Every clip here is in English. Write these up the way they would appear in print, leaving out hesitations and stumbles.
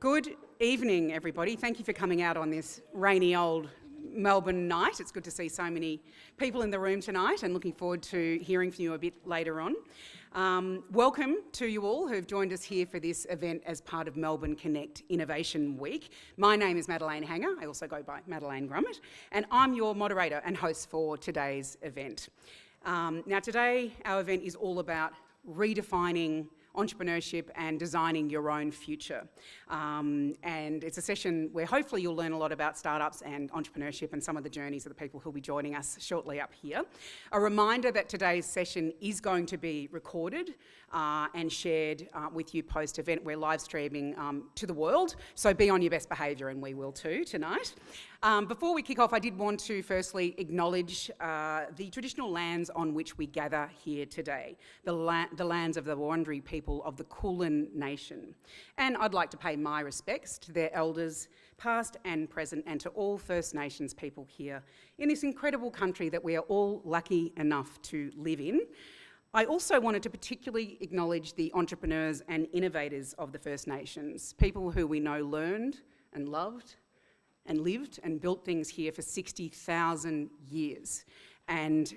Good evening, everybody. Thank you for coming out on this rainy old Melbourne night. It's good to see so many people in the room tonight and looking forward to hearing from you a bit later on. Welcome to you all who've joined us here for this event as part of Melbourne Connect Innovation Week. My name is Madeleine Hanger. I also go by Madeleine Grummett, and I'm your moderator and host for today's event. Now today our event is all about redefining entrepreneurship and designing your own future. And it's a session where hopefully you'll learn a lot about startups and entrepreneurship and some of the journeys of the people who'll be joining us shortly up here. A reminder that today's session is going to be recorded and shared with you post-event. We're live streaming to the world, so be on your best behaviour, and we will too tonight. Before we kick off, I did want to firstly acknowledge the traditional lands on which we gather here today, the lands of the Wurundjeri people of the Kulin Nation. And I'd like to pay my respects to their elders, past and present, and to all First Nations people here in this incredible country that we are all lucky enough to live in. I also wanted to particularly acknowledge the entrepreneurs and innovators of the First Nations, people who we know learned and loved and lived and built things here for 60,000 years. And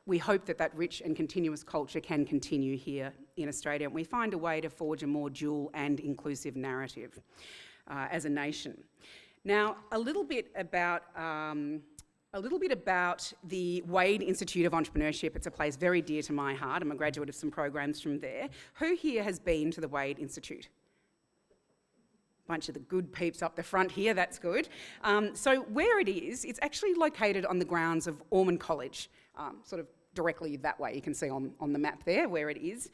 we hope that that rich and continuous culture can continue here in Australia, and we find a way to forge a more dual and inclusive narrative as a nation. Now, a little bit about the Wade Institute of Entrepreneurship. It's a place very dear to my heart. I'm a graduate of some programs from there. Who here has been to the Wade Institute? Bunch of the good peeps up the front here, that's good. So where it is, it's actually located on the grounds of Ormond College, sort of directly that way. You can see on the map there where it is.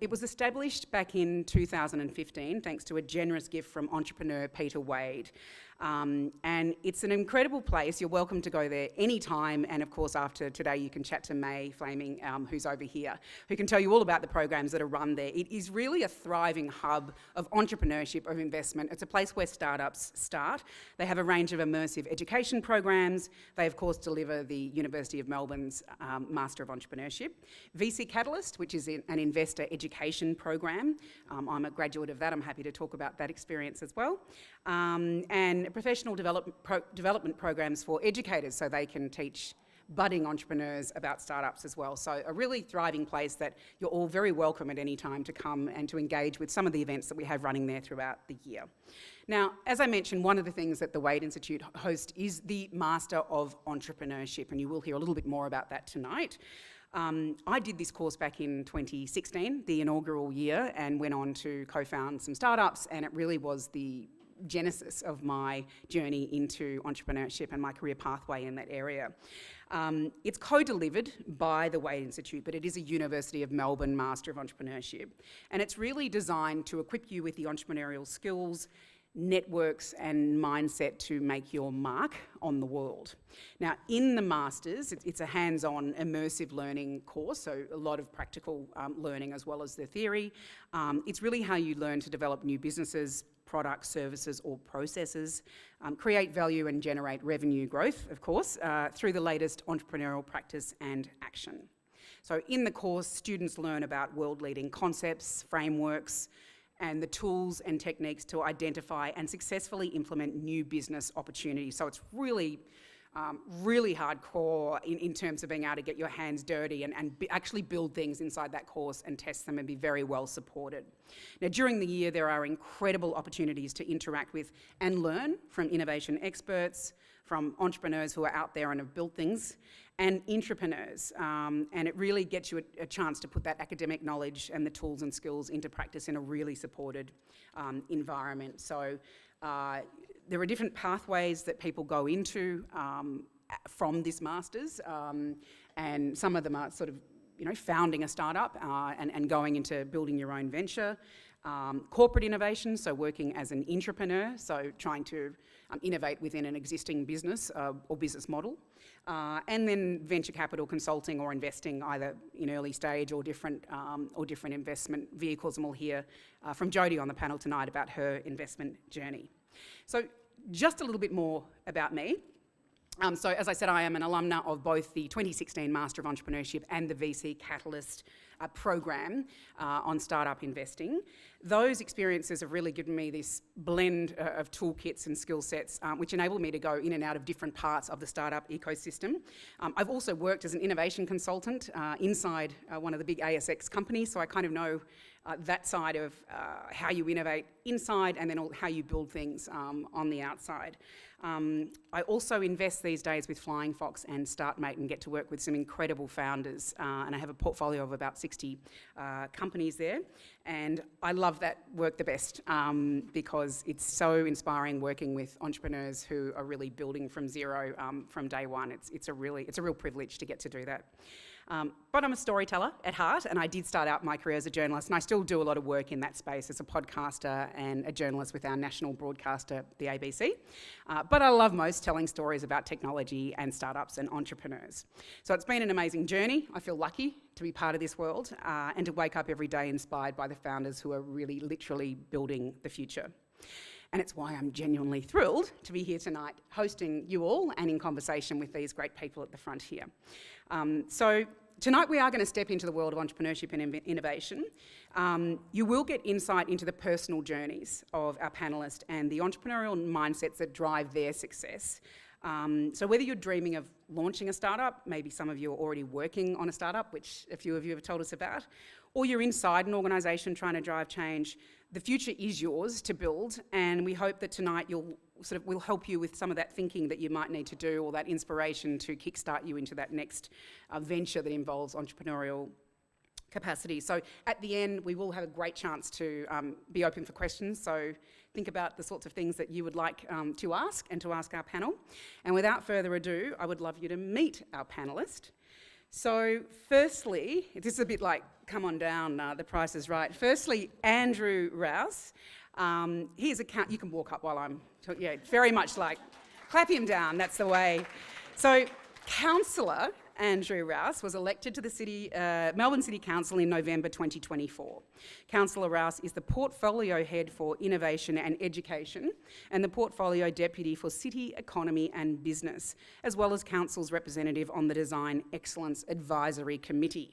It was established back in 2015 thanks to a generous gift from entrepreneur Peter Wade. And it's an incredible place. You're welcome to go there anytime, and of course after today you can chat to May Flaming, who's over here, who can tell you all about the programs that are run there. It is really a thriving hub of entrepreneurship, of investment. It's a place where startups start. They have a range of immersive education programs. They of course deliver the University of Melbourne's Master of Entrepreneurship. VC Catalyst, which is an investor education program. I'm a graduate of that. I'm happy to talk about that experience as well. And professional development programs for educators so they can teach budding entrepreneurs about startups as well. So a really thriving place that you're all very welcome at any time to come and to engage with some of the events that we have running there throughout the year. Now, as I mentioned, one of the things that the Wade Institute hosts is the Master of Entrepreneurship, and you will hear a little bit more about that tonight. I did this course back in 2016, the inaugural year, and went on to co-found some startups, and it really was the genesis of my journey into entrepreneurship and my career pathway in that area. It's co-delivered by the Wade Institute, but it is a University of Melbourne Master of Entrepreneurship, and it's really designed to equip you with the entrepreneurial skills, networks and mindset to make your mark on the world. Now, in the Masters, it's a hands-on immersive learning course, so a lot of practical learning as well as the theory. It's really how you learn to develop new businesses, products, services or processes, create value and generate revenue growth, of course, through the latest entrepreneurial practice and action. So in the course, students learn about world-leading concepts, frameworks, and the tools and techniques to identify and successfully implement new business opportunities. So it's really hardcore in terms of being able to get your hands dirty and actually build things inside that course and test them and be very well supported. Now, during the year, there are incredible opportunities to interact with and learn from innovation experts, from entrepreneurs who are out there and have built things, and entrepreneurs. And it really gets you a chance to put that academic knowledge and the tools and skills into practice in a really supported environment. So there are different pathways that people go into from this Masters, and some of them are sort of, founding a startup and going into building your own venture. Corporate innovation, so working as an entrepreneur, so trying to innovate within an existing business or business model. And then venture capital consulting or investing either in early stage or different investment vehicles, and we'll hear from Jodie on the panel tonight about her investment journey. So just a little bit more about me. So as I said, I am an alumna of both the 2016 Master of Entrepreneurship and the VC Catalyst program on startup investing. Those experiences have really given me this blend of toolkits and skill sets which enable me to go in and out of different parts of the startup ecosystem. I've also worked as an innovation consultant inside one of the big ASX companies, so I kind of know that side of how you innovate inside and then how you build things on the outside. I also invest these days with Flying Fox and StartMate and get to work with some incredible founders, and I have a portfolio of about 60 companies there, and I love that work the best because it's so inspiring working with entrepreneurs who are really building from zero from day one. It's a real privilege to get to do that. But I'm a storyteller at heart, and I did start out my career as a journalist, and I still do a lot of work in that space as a podcaster and a journalist with our national broadcaster, the ABC. But I love most telling stories about technology and startups and entrepreneurs. So it's been an amazing journey. I feel lucky to be part of this world and to wake up every day inspired by the founders who are really literally building the future. And it's why I'm genuinely thrilled to be here tonight hosting you all and in conversation with these great people at the front here. So tonight we are going to step into the world of entrepreneurship and innovation. You will get insight into the personal journeys of our panellists and the entrepreneurial mindsets that drive their success. So whether you're dreaming of launching a startup, maybe some of you are already working on a startup, which a few of you have told us about, or you're inside an organisation trying to drive change, the future is yours to build, and we hope that tonight we'll help you with some of that thinking that you might need to do, or that inspiration to kickstart you into that next venture that involves entrepreneurial capacity. So at the end, we will have a great chance to be open for questions. So think about the sorts of things that you would like to ask and to ask our panel. And without further ado, I would love you to meet our panellist. So firstly, this is a bit like, come on down, the price is right. Firstly, Andrew Rouse. He is you can walk up while I'm talking, yeah, very much like, clap him down, that's the way. So Councillor Andrew Rouse was elected to the Melbourne City Council in November 2024. Councillor Rouse is the Portfolio Head for Innovation and Education and the Portfolio Deputy for City, Economy and Business, as well as Council's representative on the Design Excellence Advisory Committee.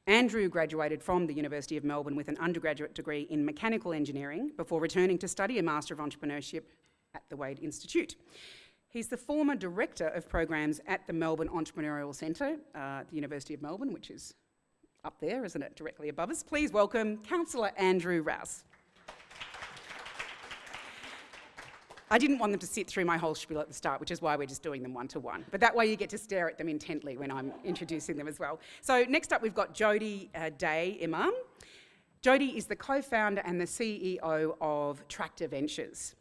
Andrew graduated from the University of Melbourne with an undergraduate degree in mechanical engineering before returning to study a Master of Entrepreneurship at the Wade Institute. He's the former Director of Programs at the Melbourne Entrepreneurial Centre at the University of Melbourne, which is up there, isn't it, directly above us. Please welcome Councillor Andrew Rouse. I didn't want them to sit through my whole spiel at the start, which is why we're just doing them one-to-one. But that way you get to stare at them intently when I'm introducing them as well. So next up we've got Jody Day Imam. Jody is the co-founder and the CEO of Tractor Ventures.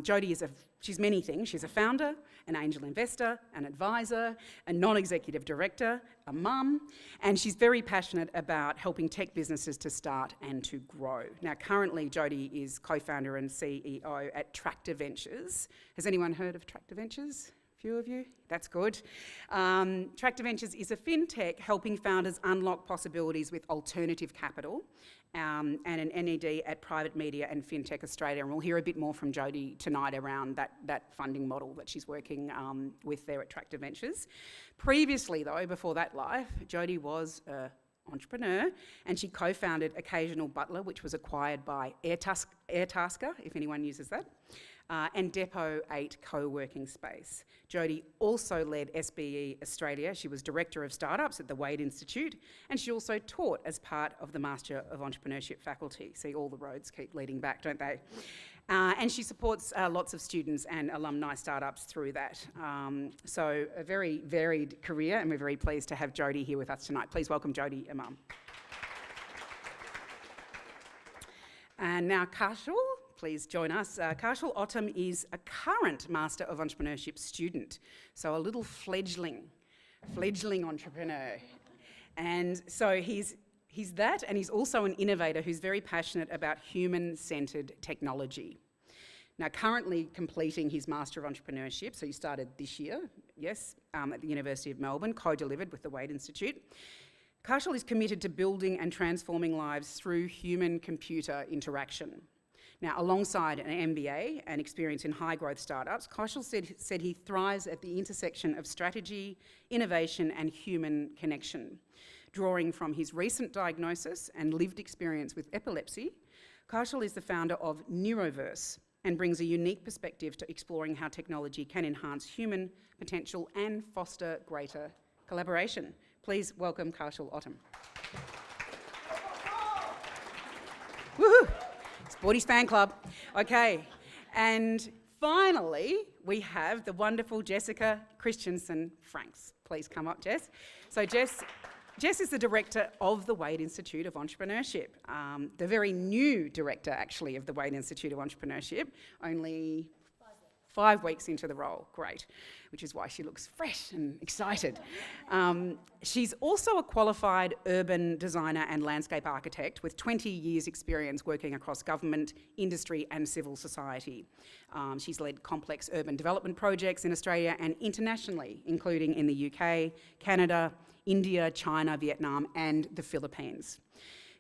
Jody she's many things. She's a founder, an angel investor, an advisor, a non-executive director, a mum, and she's very passionate about helping tech businesses to start and to grow. Now, currently, Jody is co-founder and CEO at Tractor Ventures. Has anyone heard of Tractor Ventures? A few of you? That's good. Tractor Ventures is a fintech helping founders unlock possibilities with alternative capital and an NED at Private Media and Fintech Australia. And we'll hear a bit more from Jody tonight around that funding model that she's working with there at Tractor Ventures. Previously, though, before that life, Jody was an entrepreneur and she co-founded Occasional Butler, which was acquired by Airtasker, if anyone uses that. And Depot 8 co-working space. Jody also led SBE Australia. She was Director of Startups at the Wade Institute, and she also taught as part of the Master of Entrepreneurship faculty. See, all the roads keep leading back, don't they? And she supports lots of students and alumni startups through that. So a very varied career, and we're very pleased to have Jody here with us tonight. Please welcome Jody Imam. And now Kaushal. Please join us. Kaushal Ottam is a current Master of Entrepreneurship student, so a little fledgling entrepreneur. And so he's that, and he's also an innovator who's very passionate about human-centred technology. Now, currently completing his Master of Entrepreneurship, so he started this year, yes, at the University of Melbourne, co-delivered with the Wade Institute. Kaushal is committed to building and transforming lives through human-computer interaction. Now, alongside an MBA and experience in high-growth startups, Kaushal said he thrives at the intersection of strategy, innovation and human connection. Drawing from his recent diagnosis and lived experience with epilepsy, Kaushal is the founder of Neuroverse and brings a unique perspective to exploring how technology can enhance human potential and foster greater collaboration. Please welcome Kaushal Ottam. Woohoo! Sporty's fan club. Okay, and finally, we have the wonderful Jessica Christensen Franks. Please come up, Jess. So Jess is the director of the Wade Institute of Entrepreneurship, the very new director, actually, of the Wade Institute of Entrepreneurship, only 5 weeks into the role. Great, which is why she looks fresh and excited. She's also a qualified urban designer and landscape architect with 20 years experience working across government, industry and civil society. She's led complex urban development projects in Australia and internationally, including in the UK, Canada, India, China, Vietnam and the Philippines.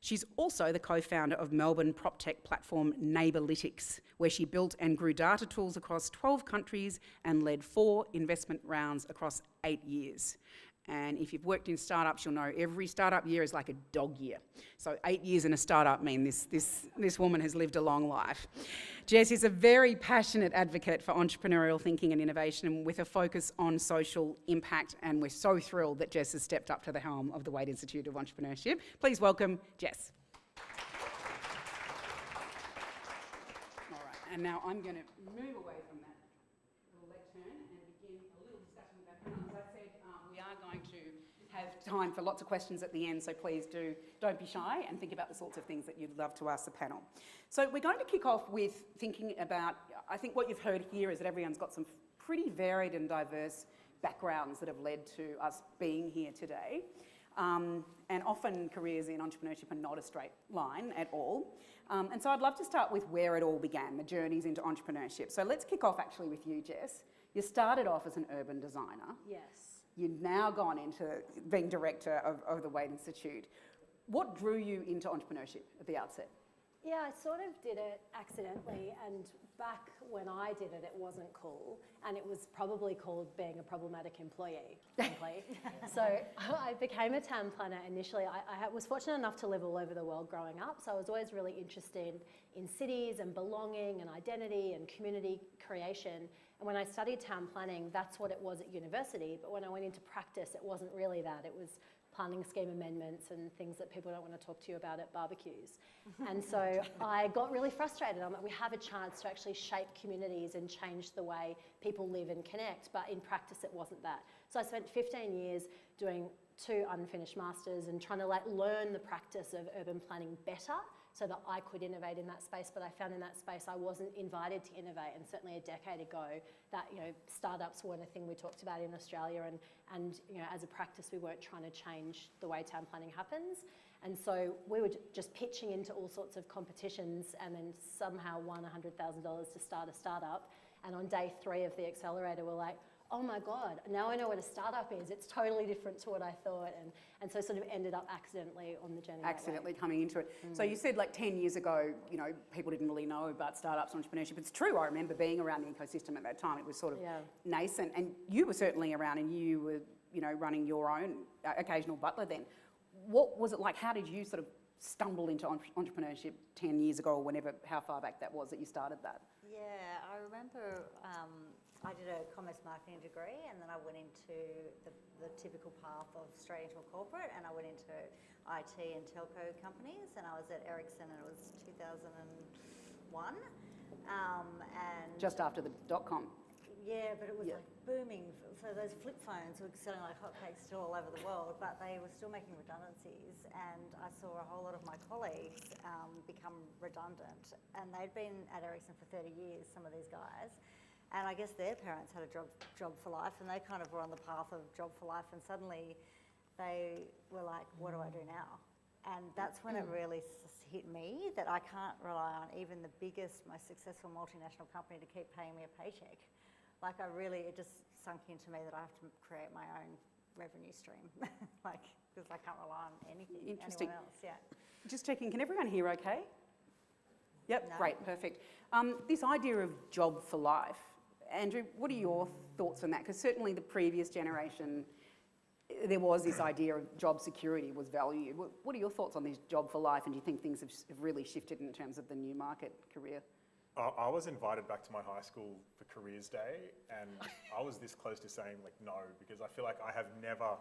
She's also the co-founder of Melbourne PropTech platform Neighbourlytics, where she built and grew data tools across 12 countries and led 4 investment rounds across 8 years. And if you've worked in startups, you'll know every startup year is like a dog year. So 8 years in a startup mean this woman has lived a long life. Jess is a very passionate advocate for entrepreneurial thinking and innovation with a focus on social impact, and we're so thrilled that Jess has stepped up to the helm of the Wade Institute of Entrepreneurship. Please welcome Jess. All right, and now I'm going to move away from that little lectern and begin a little discussion about panel. As I said, we are going to have time for lots of questions at the end, so please don't be shy and think about the sorts of things that you'd love to ask the panel. So we're going to kick off with thinking about, I think what you've heard here is that everyone's got some pretty varied and diverse backgrounds that have led to us being here today. And often careers in entrepreneurship are not a straight line at all. And so I'd love to start with where it all began, the journeys into entrepreneurship. So let's kick off actually with you, Jess. You started off as an urban designer. Yes. You've now gone into being director of the Wade Institute. What drew you into entrepreneurship at the outset? Yeah, I sort of did it accidentally, and back when I did it, it wasn't cool, and it was probably called being a problematic employee, frankly. So I became a town planner initially. I was fortunate enough to live all over the world growing up, so I was always really interested in cities and belonging and identity and community creation. And when I studied town planning, that's what it was at university, but when I went into practice, it wasn't really that. It was planning scheme amendments and things that people don't want to talk to you about at barbecues. And so I got really frustrated. I'm like, we have a chance to actually shape communities and change the way people live and connect, but in practice it wasn't that. So I spent 15 years doing 2 unfinished masters and trying to learn the practice of urban planning better so that I could innovate in that space, but I found in that space I wasn't invited to innovate, and certainly a decade ago that startups weren't a thing we talked about in Australia, and as a practice we weren't trying to change the way town planning happens. And so we were just pitching into all sorts of competitions and then somehow won $100,000 to start a startup, and on day 3 of the accelerator we're like, oh my God, now I know what a startup is. It's totally different to what I thought. And so sort of ended up accidentally on the journey. Accidentally coming into it. So you said 10 years ago, people didn't really know about startups and entrepreneurship. It's true, I remember being around the ecosystem at that time. It was sort of nascent, and you were certainly around, and you were, running your own occasional butler then. What was it like? How did you sort of stumble into entrepreneurship 10 years ago, or how far back that was that you started that? Yeah, I remember I did a commerce marketing degree, and then I went into the typical path of straight into a corporate, and I went into IT and telco companies, and I was at Ericsson, and it was 2001. And just after the .com. Yeah, but it was booming. So those flip phones were selling like hotcakes still all over the world, but they were still making redundancies, and I saw a whole lot of my colleagues become redundant, and they'd been at Ericsson for 30 years, some of these guys. And I guess their parents had a job for life, and they kind of were on the path of job for life, and suddenly they were like, what do I do now? And that's when it really hit me that I can't rely on even the biggest, most successful multinational company to keep paying me a paycheck. It just sunk into me that I have to create my own revenue stream, because I can't rely on anyone else. Yeah. Just checking, can everyone hear okay? Yep, No. Great, perfect. This idea of job for life, Andrew, what are your thoughts on that? Because certainly the previous generation there was this idea of job security was valued. What are your thoughts on this job for life, and do you think things have really shifted in terms of the new market career? I was invited back to my high school for Careers Day, and I was this close to saying like no, because I feel like I have never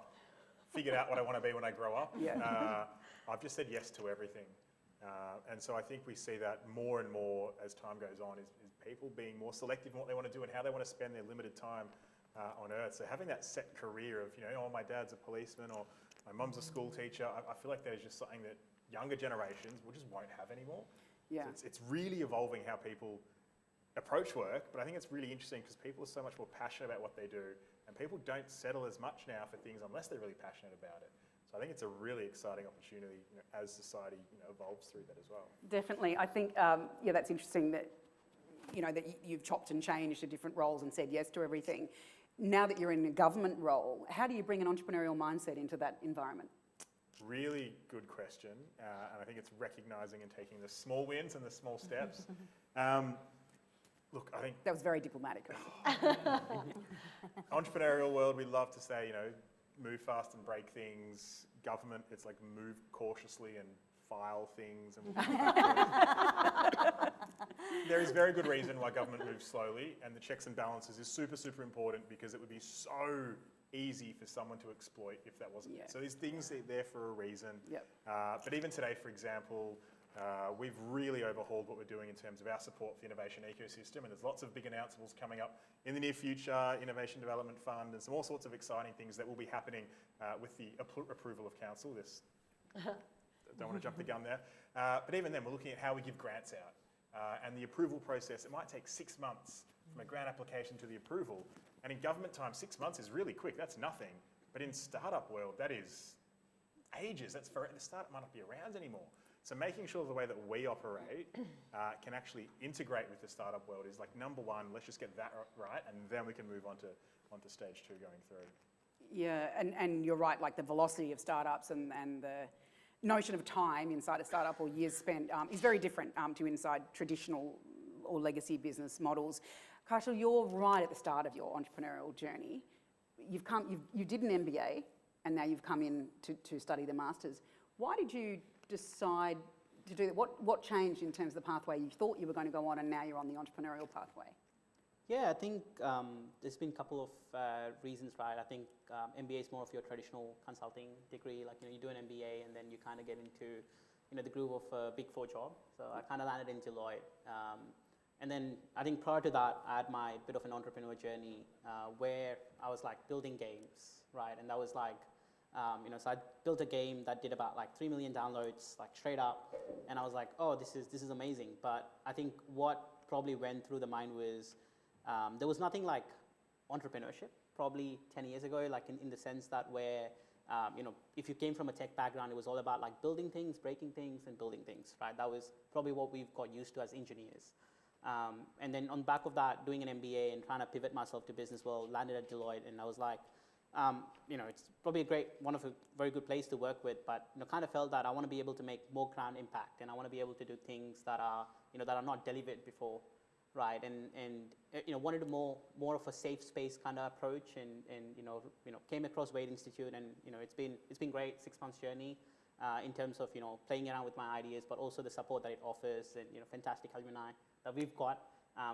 figured out what I want to be when I grow up. Yeah. I've just said yes to everything. And so I think we see that more and more as time goes on, is people being more selective in what they want to do and how they want to spend their limited time on earth. So having that set career of, oh, my dad's a policeman or my mum's a school teacher, I feel like that is just something that younger generations just won't have anymore. Yeah. So it's really evolving how people approach work, but I think it's really interesting because people are so much more passionate about what they do, and people don't settle as much now for things unless they're really passionate about it. So I think it's a really exciting opportunity as society evolves through that as well. Definitely. I think, that's interesting that, that you've chopped and changed to different roles and said yes to everything. Now that you're in a government role, how do you bring an entrepreneurial mindset into that environment? Really good question, and I think it's recognising and taking the small wins and the small steps. Look, I think... That was very diplomatic. Entrepreneurial world, we love to say, move fast and break things. Government, it's like move cautiously and file things. And there is very good reason why government moves slowly, and the checks and balances is super, super important, because it would be so easy for someone to exploit if that wasn't it. So these things are there for a reason. Yep. But even today, for example, we've really overhauled what we're doing in terms of our support for the innovation ecosystem, and there's lots of big announcements coming up in the near future, Innovation Development Fund, and some all sorts of exciting things that will be happening with the approval of council. Don't want to jump the gun there. But even then, we're looking at how we give grants out. And the approval process, it might take 6 months from a grant application to the approval. And in government time, 6 months is really quick. That's nothing. But in startup world, that is ages. The startup might not be around anymore. So making sure the way that we operate can actually integrate with the startup world is like number one. Let's just get that right, and then we can move on to stage 2 going through. Yeah, and you're right, like the velocity of startups and the notion of time inside a startup or years spent is very different to inside traditional or legacy business models. Kaushal, you're right at the start of your entrepreneurial journey. You did an MBA, and now you've come in to study the Masters. Why did you decide to do that? What changed in terms of the pathway you thought you were going to go on, and now you're on the entrepreneurial pathway? Yeah, I think there's been a couple of reasons, right? I think MBA is more of your traditional consulting degree. Like, you do an MBA and then you kind of get into, the groove of a Big Four job. So I kind of landed in Deloitte. And then I think prior to that, I had my bit of an entrepreneur journey where I was like building games, right? And that was like, so I built a game that did about like 3 million downloads, like straight up. And I was like, oh, this is amazing. But I think what probably went through the mind was, there was nothing like entrepreneurship probably 10 years ago, like in the sense that where, if you came from a tech background, it was all about like building things, breaking things, and building things, right? That was probably what we've got used to as engineers. And then on the back of that, doing an MBA and trying to pivot myself to business world, landed at Deloitte, and I was like, it's probably one of a very good place to work with, but kind of felt that I want to be able to make more ground impact, and I want to be able to do things that are, that are not delivered before. Right, and wanted a more of a safe space kind of approach, and came across Wade Institute, and it's been great 6 months journey in terms of playing around with my ideas, but also the support that it offers, and fantastic alumni that we've got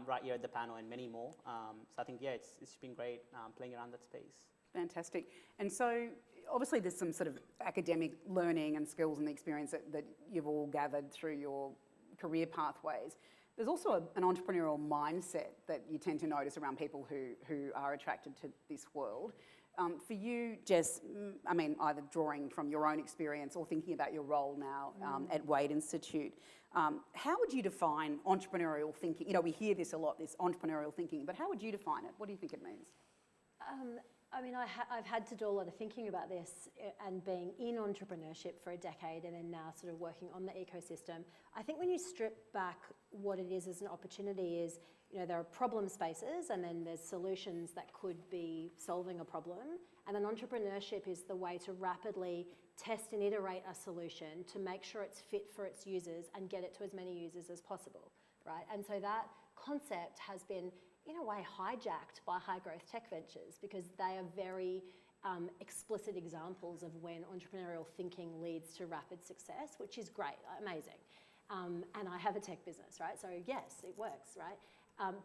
right here at the panel, and many more. So I think it's been great playing around that space. Fantastic. And so obviously there's some sort of academic learning and skills and the experience that you've all gathered through your career pathways. There's also an entrepreneurial mindset that you tend to notice around people who are attracted to this world. For you, Jess, either drawing from your own experience or thinking about your role now at Wade Institute, how would you define entrepreneurial thinking? We hear this a lot, this entrepreneurial thinking, but how would you define it? What do you think it means? I've had to do a lot of thinking about this, and being in entrepreneurship for a decade and then now sort of working on the ecosystem. I think when you strip back what it is as an opportunity is, there are problem spaces, and then there's solutions that could be solving a problem. And then entrepreneurship is the way to rapidly test and iterate a solution to make sure it's fit for its users and get it to as many users as possible, right? And so that concept has been, in a way, hijacked by high growth tech ventures, because they are very explicit examples of when entrepreneurial thinking leads to rapid success, which is great, amazing. And I have a tech business, right? So yes, it works, right?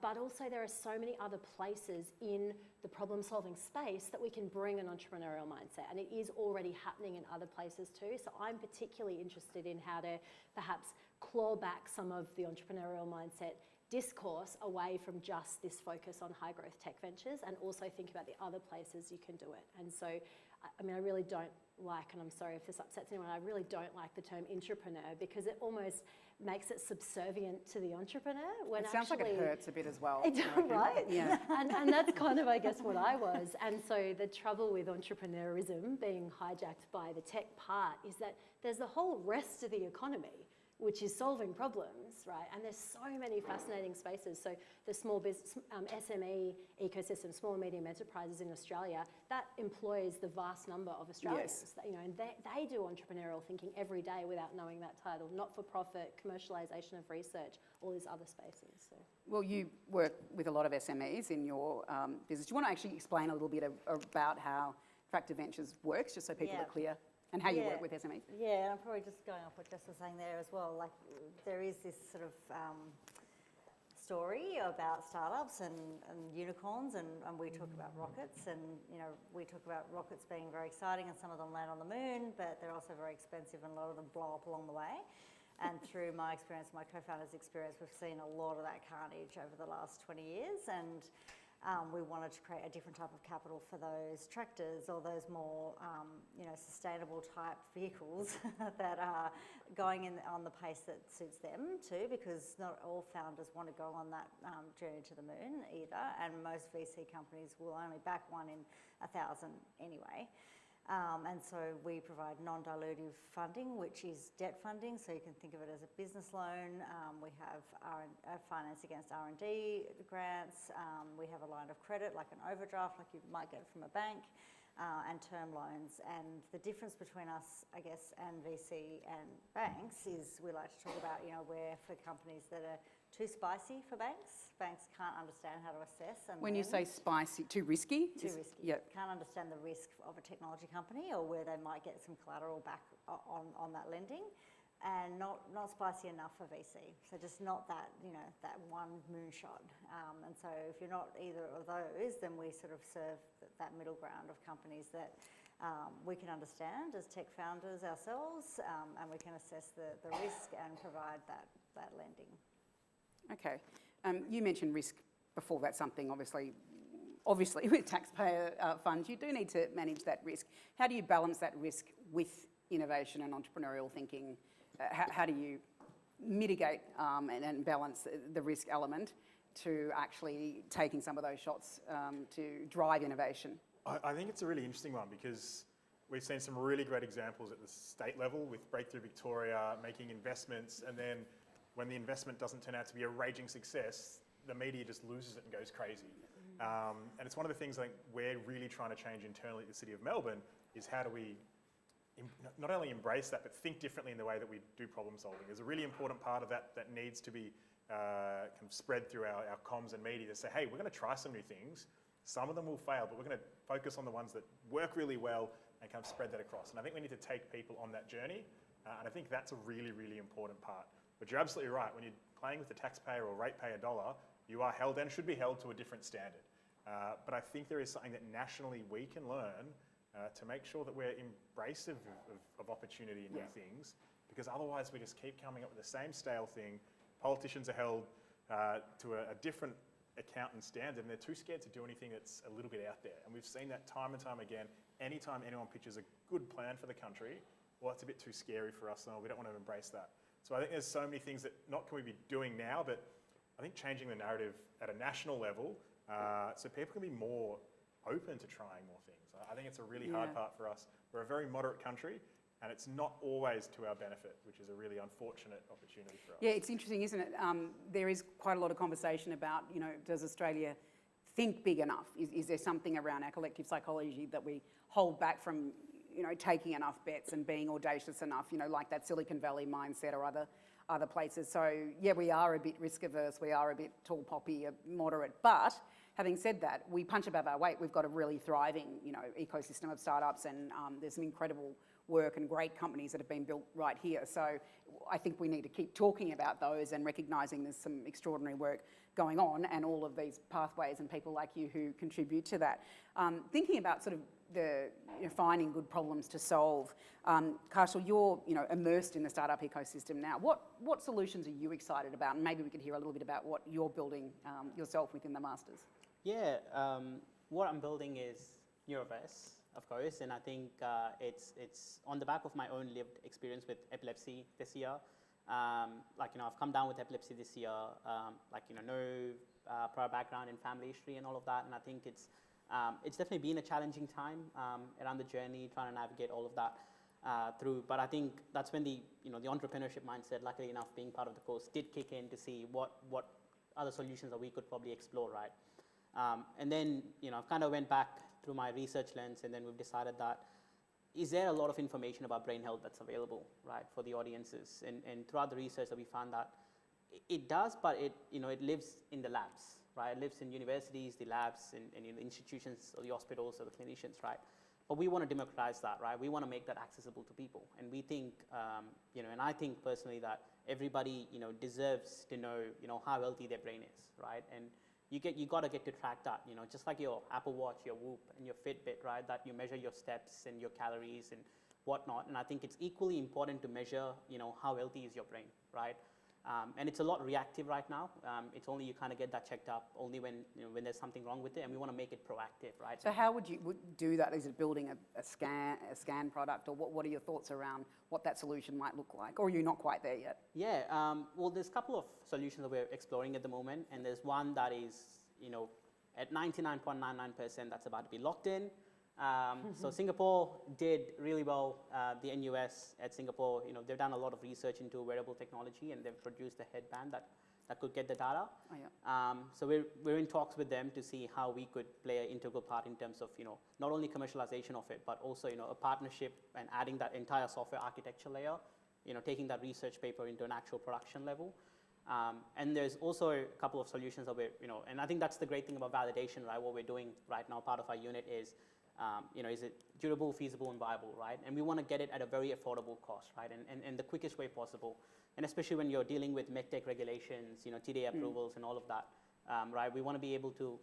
But also there are so many other places in the problem-solving space that we can bring an entrepreneurial mindset, and it is already happening in other places too. So I'm particularly interested in how to perhaps claw back some of the entrepreneurial mindset discourse away from just this focus on high-growth tech ventures, and also think about the other places you can do it. And so, I mean, I really don't like, and I'm sorry if this upsets anyone, I really don't like the term intrapreneur, because it almost makes it subservient to the entrepreneur. When It sounds like it hurts a bit as well. Right? Yeah. And that's kind of, I guess, what I was. And so the trouble with entrepreneurism being hijacked by the tech part is that there's the whole rest of the economy, which is solving problems, right? And there's so many fascinating spaces. So the small business, SME ecosystem, small and medium enterprises in Australia, that employs the vast number of Australians. Yes. That, you know, and they do entrepreneurial thinking every day without knowing that title. Not-for-profit, commercialisation of research, all these other spaces. So. Well, you work with a lot of SMEs in your business. Do you want to actually explain a little bit about how Tractor Ventures works, just so people are clear, and how you work with SMEs? Yeah, and I'm probably just going off what Jess was saying there as well. Like, there is this sort of story about startups and unicorns, and we talk about rockets, and you know, we talk about rockets being very exciting, and some of them land on the moon, but they're also very expensive, and a lot of them blow up along the way. And through my experience, my co-founder's experience, we've seen a lot of that carnage over the last 20 years, and we wanted to create a different type of capital for those tractors, or those more, you know, sustainable type vehicles that are going in on the pace that suits them too, because not all founders want to go on that journey to the moon either, and most VC companies will only back one in 1,000 anyway. And so we provide non-dilutive funding, which is debt funding, so you can think of it as a business loan. We have finance against R&D grants. We have a line of credit, like an overdraft, like you might get from a bank, and term loans. And the difference between us, I guess, and VC and banks is we like to talk about, you know, we're for companies that are too spicy for banks. Banks can't understand how to assess. And When you say spicy, too risky? Too risky. Yep. Can't understand the risk of a technology company, or where they might get some collateral back on that lending, and not spicy enough for VC. So just not that, you know, that one moonshot. And so if you're not either of those, then we sort of serve that middle ground of companies that we can understand as tech founders ourselves, and we can assess the risk and provide that lending. Okay. You mentioned risk before. That's something, obviously with taxpayer funds, you do need to manage that risk. How do you balance that risk with innovation and entrepreneurial thinking? How do you mitigate and balance the risk element to actually taking some of those shots to drive innovation? I think it's a really interesting one, because we've seen some really great examples at the state level with Breakthrough Victoria making investments, and then when the investment doesn't turn out to be a raging success, the media just loses it and goes crazy. And it's one of the things I think we're really trying to change internally at the City of Melbourne, is how do we not only embrace that, but think differently in the way that we do problem solving. There's a really important part of that that needs to be kind of spread through our comms and media to say, hey, we're going to try some new things. Some of them will fail, but we're going to focus on the ones that work really well and kind of spread that across. And I think we need to take people on that journey, and I think that's a really, really important part. But you're absolutely right. When you're playing with the taxpayer or ratepayer dollar, you are held and should be held to a different standard. But I think there is something that nationally we can learn to make sure that we're embracive of opportunity and new things, because otherwise we just keep coming up with the same stale thing. Politicians are held to a different accountant standard, and they're too scared to do anything that's a little bit out there. And we've seen that time and time again. Anytime anyone pitches a good plan for the country, well, it's a bit too scary for us, and we don't want to embrace that. So I think there's so many things that not can we be doing now, but I think changing the narrative at a national level so people can be more open to trying more things. I think it's a really hard part for us. We're a very moderate country, and it's not always to our benefit, which is a really unfortunate opportunity for us. Yeah, it's interesting, isn't it? There is quite a lot of conversation about, you know, does Australia think big enough? Is there something around our collective psychology that we hold back from, you know, taking enough bets and being audacious enough, you know, like that Silicon Valley mindset or other places. So yeah, we are a bit risk averse, we are a bit tall poppy, moderate, but having said that, we punch above our weight. We've got a really thriving, ecosystem of startups, and there's some incredible work and great companies that have been built right here. So I think we need to keep talking about those and recognising there's some extraordinary work going on, and all of these pathways and people like you who contribute to that. Thinking about sort of finding good problems to solve. Karshal, you're immersed in the startup ecosystem now. What solutions are you excited about? And maybe we could hear a little bit about what you're building yourself within the Masters. Yeah, what I'm building is Neuroverse, of course, and I think it's on the back of my own lived experience with epilepsy this year. I've come down with epilepsy this year, no prior background in family history and all of that, and I think it's definitely been a challenging time around the journey, trying to navigate all of that through. But I think that's when the entrepreneurship mindset, luckily enough, being part of the course, did kick in to see what other solutions that we could probably explore, right? And then I've kind of went back through my research lens, and then we've decided that is there a lot of information about brain health that's available, right, for the audiences? And throughout the research that we found that it does, but it lives in the labs, right? It lives in universities, the labs, and in the institutions, or the hospitals, or the clinicians, right? But we want to democratize that, right? We want to make that accessible to people, and we think, and I think personally that everybody, deserves to know, how healthy their brain is, right? And you got to get to track that, just like your Apple Watch, your Whoop, and your Fitbit, right? That you measure your steps and your calories and whatnot. And I think it's equally important to measure, how healthy is your brain, right? And it's a lot reactive right now. It's only you kind of get that checked up only when there's something wrong with it, and we want to make it proactive, right? So how would you do that? Is it building a scan product, or what are your thoughts around what that solution might look like? Or are you not quite there yet? Yeah, well, there's a couple of solutions that we're exploring at the moment, and there's one that is, at 99.99% that's about to be locked in. So Singapore did really well, the NUS at Singapore, they've done a lot of research into wearable technology, and they've produced a headband that could get the data. Oh, yeah. So we're in talks with them to see how we could play an integral part in terms of, not only commercialization of it, but also, a partnership and adding that entire software architecture layer, taking that research paper into an actual production level. And there's also a couple of solutions that we're, and I think that's the great thing about validation, right? What we're doing right now, part of our unit is, is it durable, feasible, and viable, right? And we want to get it at a very affordable cost, right? And the quickest way possible. And especially when you're dealing with medtech regulations, TDA approvals and all of that, right? We want to be able to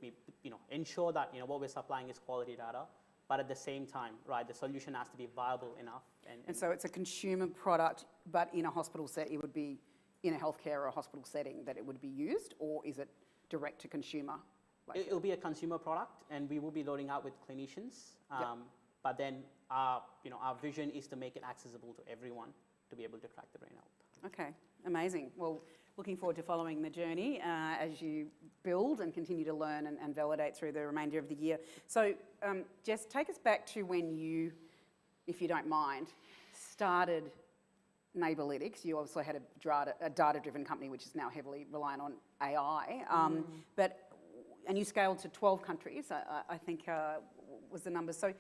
ensure that, what we're supplying is quality data, but at the same time, right, the solution has to be viable enough. And so it's a consumer product, but in a hospital setting, it would be in a healthcare or a hospital setting that it would be used, or is it direct to consumer? It'll be a consumer product, and we will be loading out with clinicians. But then our vision is to make it accessible to everyone to be able to track the brain health. Okay, amazing. Well, looking forward to following the journey as you build and continue to learn and validate through the remainder of the year. So, Jess, take us back to when you, if you don't mind, started Neighbourlytics. You obviously had a data-driven company, which is now heavily reliant on AI. And you scaled to 12 countries, I think was the number. So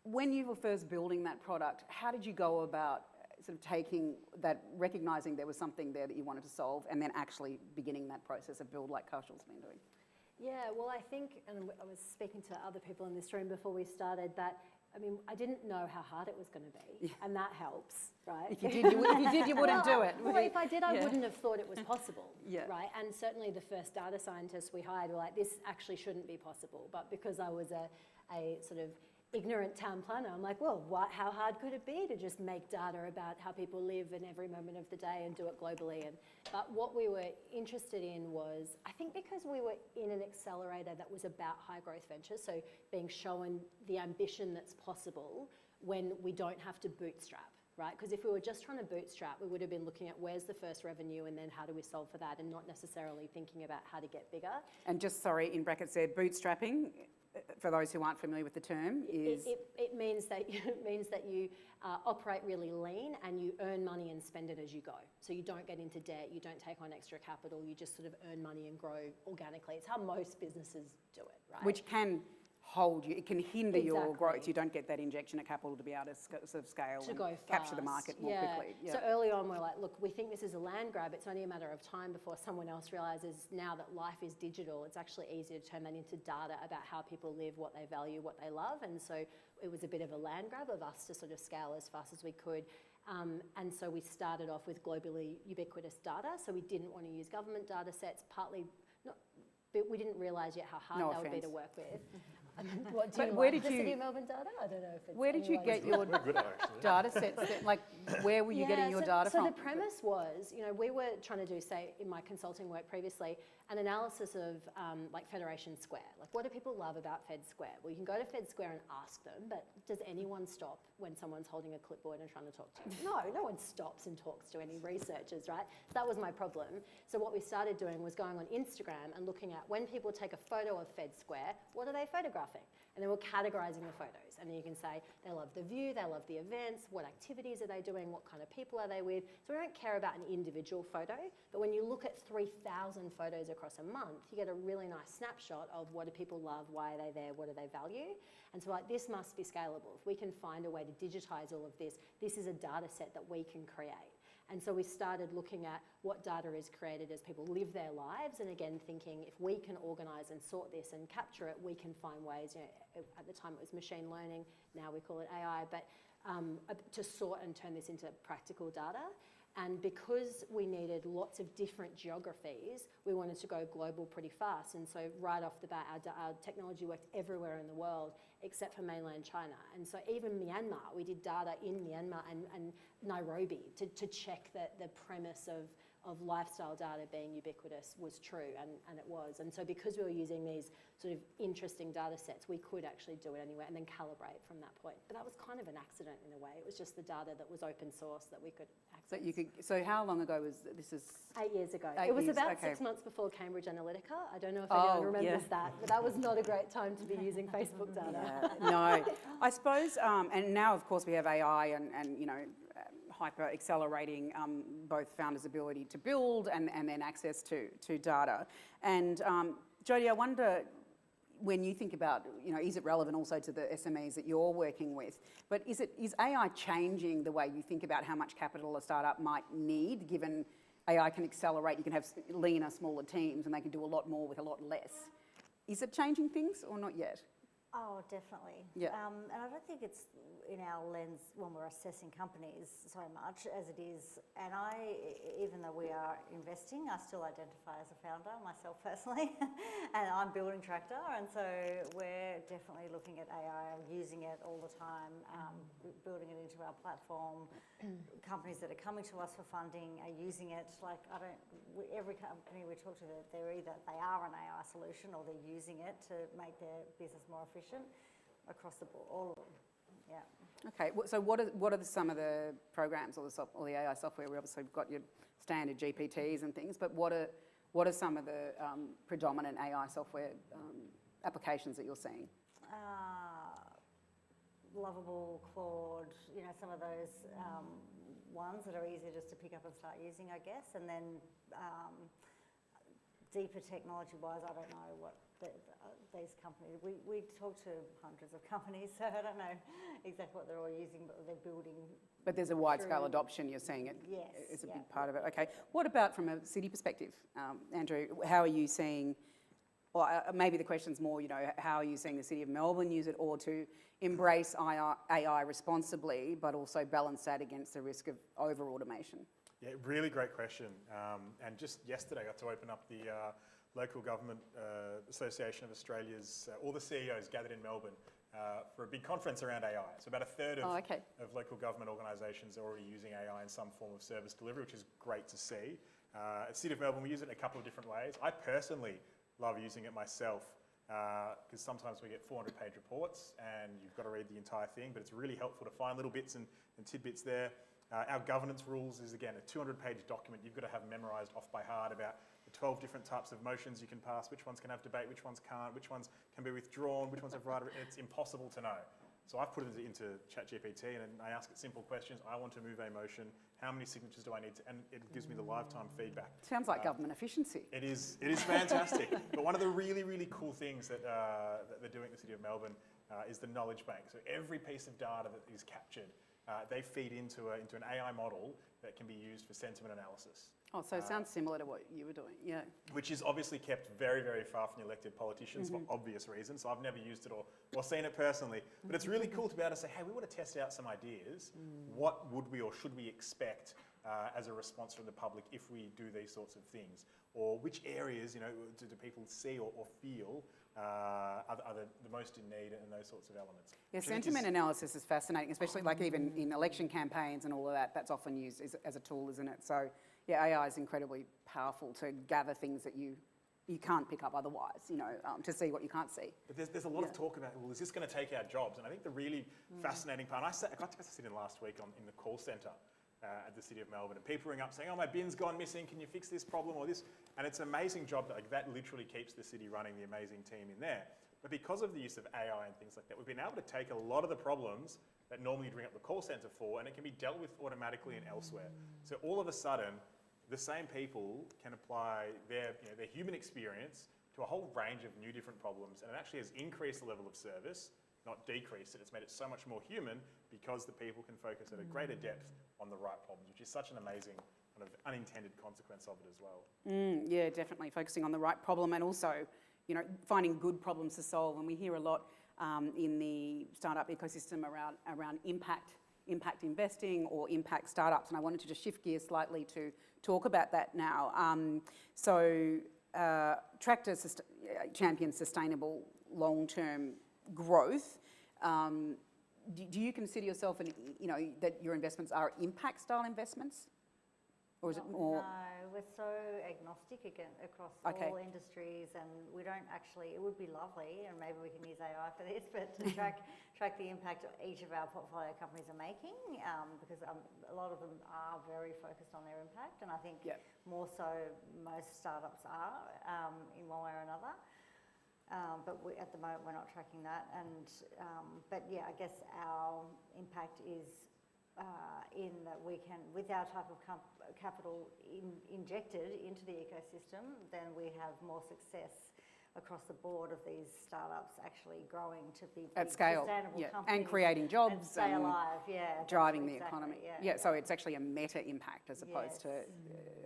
when you were first building that product, how did you go about sort of taking that, recognising there was something there that you wanted to solve, and then actually beginning that process of build like Karshal's been doing? Yeah, well, I think, and I was speaking to other people in this room before we started, that I didn't know how hard it was going to be, and that helps, right? If you did, you wouldn't do it. Well, if I did, I wouldn't have thought it was possible, Yeah. right? And certainly the first data scientists we hired were like, this actually shouldn't be possible. But because I was a sort of ignorant town planner, I'm like, well, how hard could it be to just make data about how people live in every moment of the day and do it globally? But what we were interested in was, I think because we were in an accelerator that was about high growth ventures, so being shown the ambition that's possible when we don't have to bootstrap, right? Because if we were just trying to bootstrap, we would have been looking at where's the first revenue and then how do we solve for that, and not necessarily thinking about how to get bigger. And just, sorry, in brackets there, bootstrapping, for those who aren't familiar with the term, is... It means that you operate really lean and you earn money and spend it as you go. So you don't get into debt, you don't take on extra capital, you just sort of earn money and grow organically. It's how most businesses do it, right? Which can hold you, it can hinder your Exactly. growth. You don't get that injection of capital to be able to sort of scale to and go capture the fast. market more quickly. Yeah. So early on, we're like, look, we think this is a land grab. It's only a matter of time before someone else realizes now that life is digital, it's actually easier to turn that into data about how people live, what they value, what they love. And so it was a bit of a land grab of us to sort of scale as fast as we could. And so we started off with globally ubiquitous data. So we didn't want to use government data sets, partly, but we didn't realise yet how hard No that would be offence. to work with. What, do But you where like did the you- City of Melbourne data? I don't know if it's Where did you anyone's get your We're good at it, actually. data sets? Like, where were you getting your data from? So the premise was, you know, we were trying to do, say, in my consulting work previously, an analysis of like Federation Square. Like, what do people love about Fed Square? Well, you can go to Fed Square and ask them, but does anyone stop when someone's holding a clipboard and trying to talk to you? No one stops and talks to any researchers, right? So that was my problem. So what we started doing was going on Instagram and looking at when people take a photo of Fed Square, what are they photographing? And then we're categorising the photos. And then you can say, they love the view, they love the events, what activities are they doing, what kind of people are they with. So we don't care about an individual photo, but when you look at 3,000 photos across a month, you get a really nice snapshot of what do people love, why are they there, what do they value. And so like, this must be scalable. If we can find a way to digitise all of this, this is a data set that we can create. And so we started looking at what data is created as people live their lives, and again thinking if we can organise and sort this and capture it, we can find ways, you know, at the time it was machine learning, now we call it AI, but to sort and turn this into practical data. And because we needed lots of different geographies, we wanted to go global pretty fast. And so right off the bat, our technology worked everywhere in the world except for mainland China. And so even Myanmar, we did data in Myanmar and Nairobi to check that the premise of lifestyle data being ubiquitous was true, and it was. And so because we were using these sort of interesting data sets, we could actually do it anywhere and then calibrate from that point. But that was kind of an accident in a way. It was just the data that was open source that we could access. So how long ago was this? Is 8 years ago. 8 It was years, about okay. 6 months before Cambridge Analytica. I don't know if anyone remembers that, but that was not a great time to be using Facebook data. No, I suppose, and now of course we have AI and you know, hyper accelerating both founders' ability to build and then access to data. And Jodie, I wonder, when you think about, you know, is it relevant also to the SMEs that you're working with, but is AI changing the way you think about how much capital a startup might need, given AI can accelerate, you can have leaner, smaller teams and they can do a lot more with a lot less. Is it changing things or not yet? Oh, definitely. Yeah. And I don't think it's in our lens when we're assessing companies so much as it is. And even though we are investing, I still identify as a founder myself personally, and I'm building tractor. And so we're definitely looking at AI, using it all the time, building it into our platform. Companies that are coming to us for funding are using it. Like every company we talk to, they're either they are an AI solution or they're using it to make their business more efficient across the board, all of them. Yeah. Okay, so what are some of the programs or the AI software? We obviously have got your standard GPTs and things, but what are some of the predominant AI software applications that you're seeing? Lovable, Claude, you know, some of those ones that are easier just to pick up and start using, I guess. And then deeper technology-wise, I don't know what these companies, we talk to hundreds of companies, so I don't know exactly what they're all using, but they're building. But there's a wide-scale adoption, you're seeing it. Yes, It's a yeah. big part of it. Okay, what about from a city perspective, Andrew? How are you seeing, or maybe the question's more, you know, how are you seeing the City of Melbourne use it, or to embrace AI responsibly, but also balance that against the risk of over-automation? Yeah, really great question. And just yesterday I got to open up the Local Government Association of Australia's, all the CEOs gathered in Melbourne for a big conference around AI. So about a third of local government organisations are already using AI in some form of service delivery, which is great to see. At City of Melbourne, we use it in a couple of different ways. I personally love using it myself because sometimes we get 400-page reports and you've got to read the entire thing, but it's really helpful to find little bits and tidbits there. Our governance rules is, again, a 200-page document you've got to have memorised off by heart about the 12 different types of motions you can pass, which ones can have debate, which ones can't, which ones can be withdrawn, which ones have right of it. It's impossible to know. So I've put it into ChatGPT and I ask it simple questions. I want to move a motion. How many signatures do I need to? And it gives me the lifetime feedback. Sounds like government efficiency. It is fantastic. But one of the really, really cool things that they're doing at the City of Melbourne is the knowledge bank. So every piece of data that is captured, they feed into an AI model that can be used for sentiment analysis. Oh, so it sounds similar to what you were doing, yeah. Which is obviously kept very, very far from the elected politicians for obvious reasons. So I've never used it or seen it personally. But it's really cool to be able to say, hey, we want to test out some ideas. What would we or should we expect as a response from the public if we do these sorts of things? Or which areas, do people see or feel are the most in need and those sorts of elements? Yeah, sentiment analysis is fascinating, especially like even in election campaigns and all of that. That's often used as a tool, isn't it? So yeah, AI is incredibly powerful to gather things that you can't pick up otherwise, to see what you can't see. But there's a lot of talk about, well, is this going to take our jobs? And I think the really fascinating part, I got to sit in last week in the call centre at the City of Melbourne, and people ring up saying, oh, my bin's gone missing, can you fix this problem or this? And it's an amazing job that literally keeps the city running, the amazing team in there. But because of the use of AI and things like that, we've been able to take a lot of the problems that normally you'd ring up the call centre for, and it can be dealt with automatically and elsewhere. So all of a sudden, the same people can apply their human experience to a whole range of new different problems, and it actually has increased the level of service, not decreased it. It's made it so much more human because the people can focus at a greater depth on the right problems, which is such an amazing kind of unintended consequence of it as well. Yeah, definitely focusing on the right problem and also, finding good problems to solve. And we hear a lot in the startup ecosystem around impact investing or impact startups. And I wanted to just shift gears slightly to talk about that now. Tractor champions sustainable long-term growth. Do you consider yourself, that your investments are impact-style investments? Or is it more? No, we're so agnostic again across all industries, and we don't actually. It would be lovely, and maybe we can use AI for this, but to track the impact each of our portfolio companies are making, because a lot of them are very focused on their impact, and I think more so most startups are in one way or another. But at the moment we're not tracking that, and but yeah, I guess our impact is. In that we can, with our type of capital injected into the ecosystem, then we have more success across the board of these startups actually growing to be at scale, sustainable companies and creating jobs and stay alive, driving the economy. So it's actually a meta impact as opposed to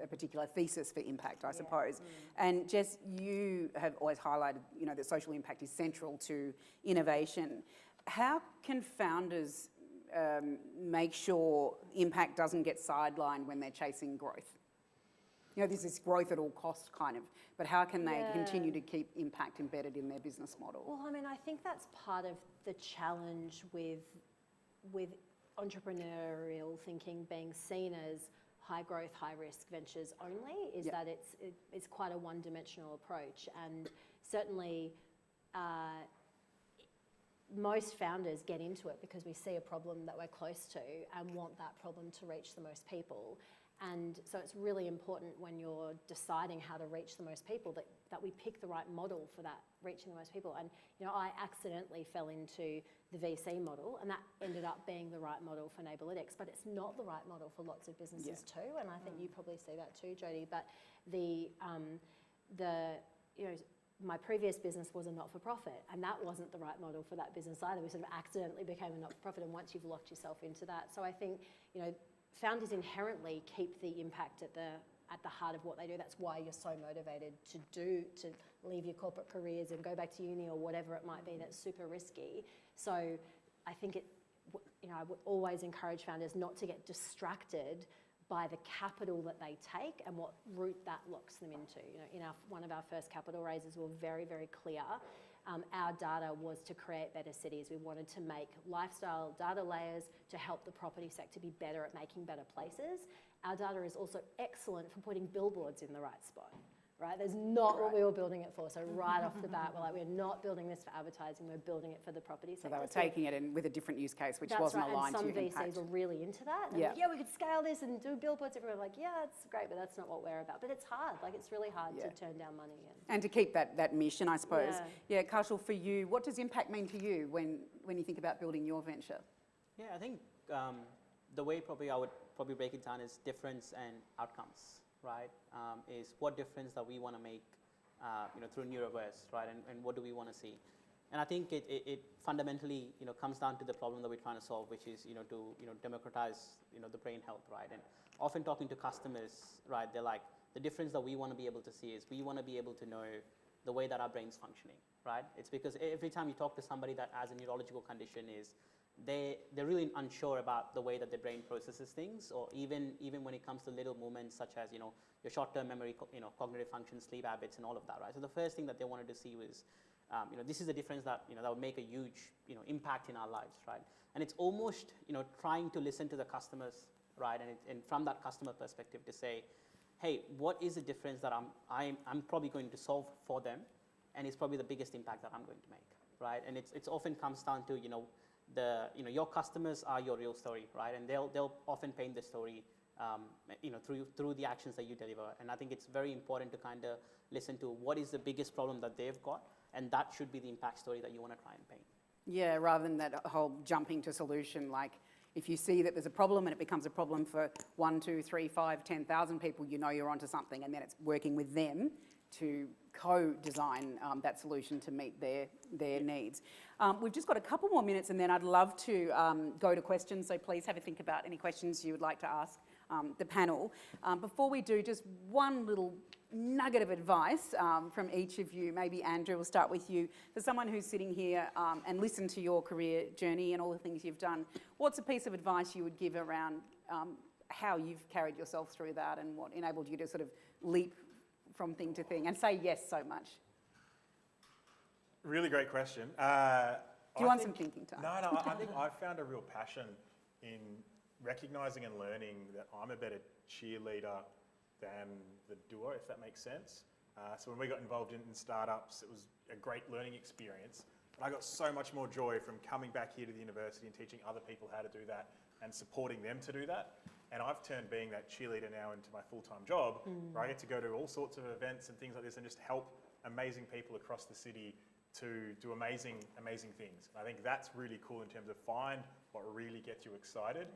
a particular thesis for impact, I suppose. And Jess, you have always highlighted, that social impact is central to innovation. How can founders make sure impact doesn't get sidelined when they're chasing growth? This is growth at all costs kind of, but how can they continue to keep impact embedded in their business model? Well, I think that's part of the challenge with entrepreneurial thinking being seen as high growth, high risk ventures only, is that it's quite a one-dimensional approach, and certainly most founders get into it because we see a problem that we're close to and want that problem to reach the most people. And so it's really important when you're deciding how to reach the most people that we pick the right model for that, reaching the most people. And I accidentally fell into the VC model, and that ended up being the right model for Neighbourlytics, but it's not the right model for lots of businesses too. And I think you probably see that too, Jodie. But my previous business was a not-for-profit, and that wasn't the right model for that business either. We sort of accidentally became a not-for-profit, and once you've locked yourself into that. So I think, founders inherently keep the impact at the heart of what they do. That's why you're so motivated to leave your corporate careers and go back to uni or whatever it might be that's super risky. So I think I would always encourage founders not to get distracted by the capital that they take and what route that locks them into. In one of our first capital raises, we were very, very clear. Our data was to create better cities. We wanted to make lifestyle data layers to help the property sector be better at making better places. Our data is also excellent for putting billboards in the right spot. right? There's not what we were building it for. So right off the bat, we're like, we're not building this for advertising, we're building it for the property So sector. they were taking it in with a different use case, which That's wasn't right, aligned and to some impact. VCs were really into that. And Yeah. like, yeah, we could scale this and do billboards everywhere. Like, yeah, it's great, but that's not what we're about. But it's hard. Like, it's really hard Yeah. to turn down money. And to keep that mission, I suppose. Yeah. Yeah, Kaushal, for you, what does impact mean to you when you think about building your venture? Yeah, I think the way probably I would probably break it down is difference and outcomes, right? Is what difference that we want to make, through Neuroverse, right? And what do we want to see? And I think it fundamentally, comes down to the problem that we're trying to solve, which is, to democratize, the brain health, right? And often talking to customers, right, they're like, the difference that we want to be able to see is we want to be able to know the way that our brain's functioning, right? It's because every time you talk to somebody that has a neurological condition is they're really unsure about the way that their brain processes things, or even when it comes to little movements such as, your short-term memory, cognitive function, sleep habits, and all of that, right? So the first thing that they wanted to see was, this is a difference that, that would make a huge, impact in our lives, right? And it's almost, trying to listen to the customers, right? And from that customer perspective to say, hey, what is the difference that I'm probably going to solve for them, and it's probably the biggest impact that I'm going to make, right? And it's often comes down to, your customers are your real story, right? And they'll often paint the story, through the actions that you deliver. And I think it's very important to kind of listen to what is the biggest problem that they've got, and that should be the impact story that you want to try and paint. Yeah, rather than that whole jumping to solution, like if you see that there's a problem and it becomes a problem for 1, 2, 3, 5, 10,000 people, you're onto something, and then it's working with them to co-design that solution to meet their needs. We've just got a couple more minutes, and then I'd love to go to questions, so please have a think about any questions you would like to ask the panel. Before we do, just one little nugget of advice from each of you. Maybe Andrew, we'll start with you. For someone who's sitting here and listened to your career journey and all the things you've done, what's a piece of advice you would give around how you've carried yourself through that and what enabled you to sort of leap from thing to thing and say yes so much? Really great question. Do you want some thinking time? No, I think I've found a real passion in recognising and learning that I'm a better cheerleader than the doer, if that makes sense. So when we got involved in startups, it was a great learning experience. But I got so much more joy from coming back here to the university and teaching other people how to do that and supporting them to do that. And I've turned being that cheerleader now into my full-time job, where I get to go to all sorts of events and things like this and just help amazing people across the city to do amazing things. And I think that's really cool in terms of find what really gets you excited,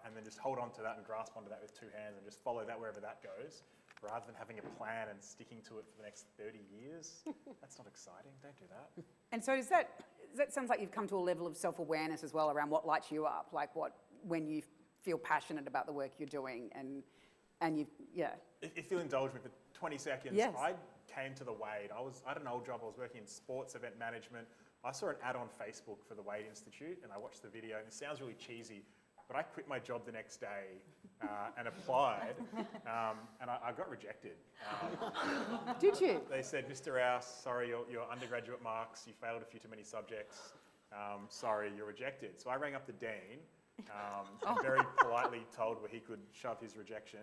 and then just hold on to that and grasp onto that with two hands and just follow that wherever that goes, rather than having a plan and sticking to it for the next 30 years. That's not exciting. Don't do that. And so does that sounds like you've come to a level of self-awareness as well around what lights you up, like when you feel passionate about the work you're doing and you, yeah. If you'll indulge me for 20 seconds, yes. I came to the Wade. I had an old job. I was working in sports event management. I saw an ad on Facebook for the Wade Institute and I watched the video, and it sounds really cheesy, but I quit my job the next day and applied, and I got rejected. Did you? They said, Mr. Rouse, sorry, your undergraduate marks, you failed a few too many subjects. Sorry, you're rejected. So I rang up the dean, and very politely told where he could shove his rejection.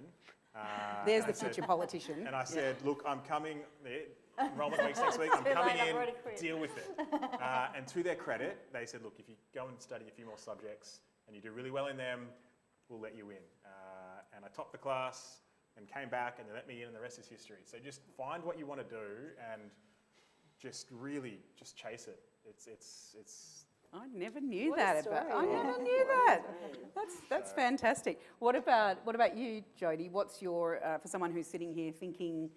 There's the future politician. And I said, look, I'm coming, enrollment week's next week, I'm coming in, deal with it. And to their credit, they said, look, if you go and study a few more subjects and you do really well in them, we'll let you in. And I topped the class and came back and they let me in, and the rest is history. So just find what you want to do and just really just chase it. It's I never knew What a that story. about. I never knew that. That's fantastic. What about you, Jodie? What's your for someone who's sitting here thinking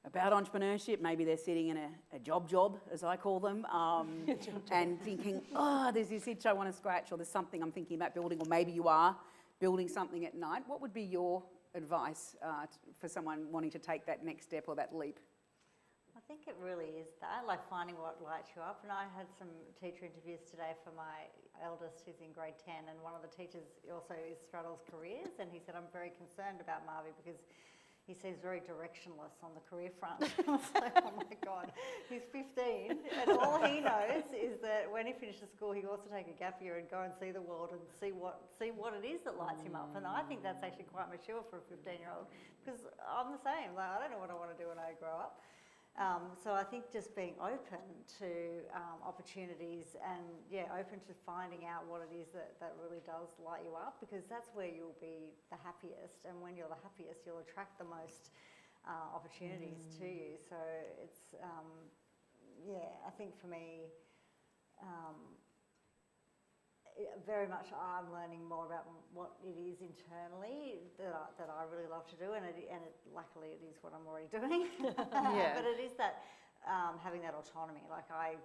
about entrepreneurship? Maybe they're sitting in a job, as I call them, and thinking, there's this itch I want to scratch, or there's something I'm thinking about building, or maybe you are building something at night. What would be your advice for someone wanting to take that next step or that leap? I think it really is that, like finding what lights you up. And I had some teacher interviews today for my eldest who's in grade 10, and one of the teachers also straddles careers, and he said, I'm very concerned about Marvi because he seems very directionless on the career front. I was like, oh my God, he's 15 and all he knows is that when he finishes school he wants to take a gap year and go and see the world and see what it is that lights him up. And I think that's actually quite mature for a 15-year-old, because I'm the same. Like, I don't know what I want to do when I grow up. So I think just being open to opportunities and open to finding out what it is that really does light you up, because that's where you'll be the happiest, and when you're the happiest you'll attract the most opportunities to you. So it's, I think for me, very much I'm learning more about what it is internally that I really love to do, and luckily it is what I'm already doing. But it is that having that autonomy. Like I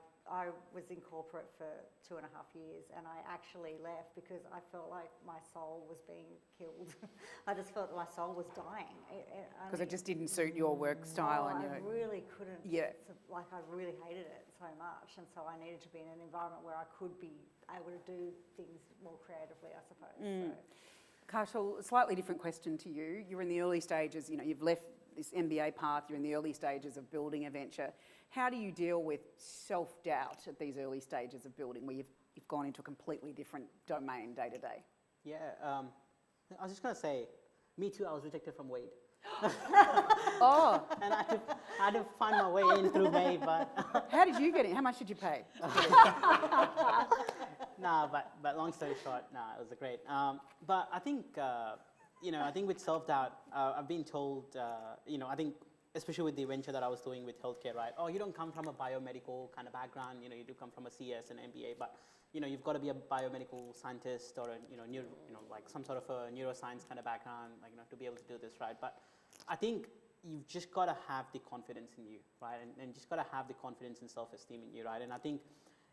was in corporate for 2.5 years, and I actually left because I felt like my soul was being killed. I just felt my soul was dying. Because it just didn't suit your work style. I really couldn't. Yeah. Like I really hated it so much, and so I needed to be in an environment where I could be able to do things more creatively, I suppose. So. Kaushal, a slightly different question to you. You're in the early stages, you've left this MBA path, you're in the early stages of building a venture. How do you deal with self-doubt at these early stages of building, where you've gone into a completely different domain day to day? Yeah, I was just going to say, me too, I was rejected from Wade. Oh. And I had to find my way in through Wade, but... How did you get in? How much did you pay? But long story short, it was great. But I think, I think with self-doubt, I've been told, I think, especially with the venture that I was doing with healthcare, right? Oh, you don't come from a biomedical kind of background, you do come from a CS and MBA, but, you've got to be a biomedical scientist or like some sort of a neuroscience kind of background, to be able to do this, right? But I think you've just got to have the confidence in you, right? And just got to have the confidence and self-esteem in you, right? And I think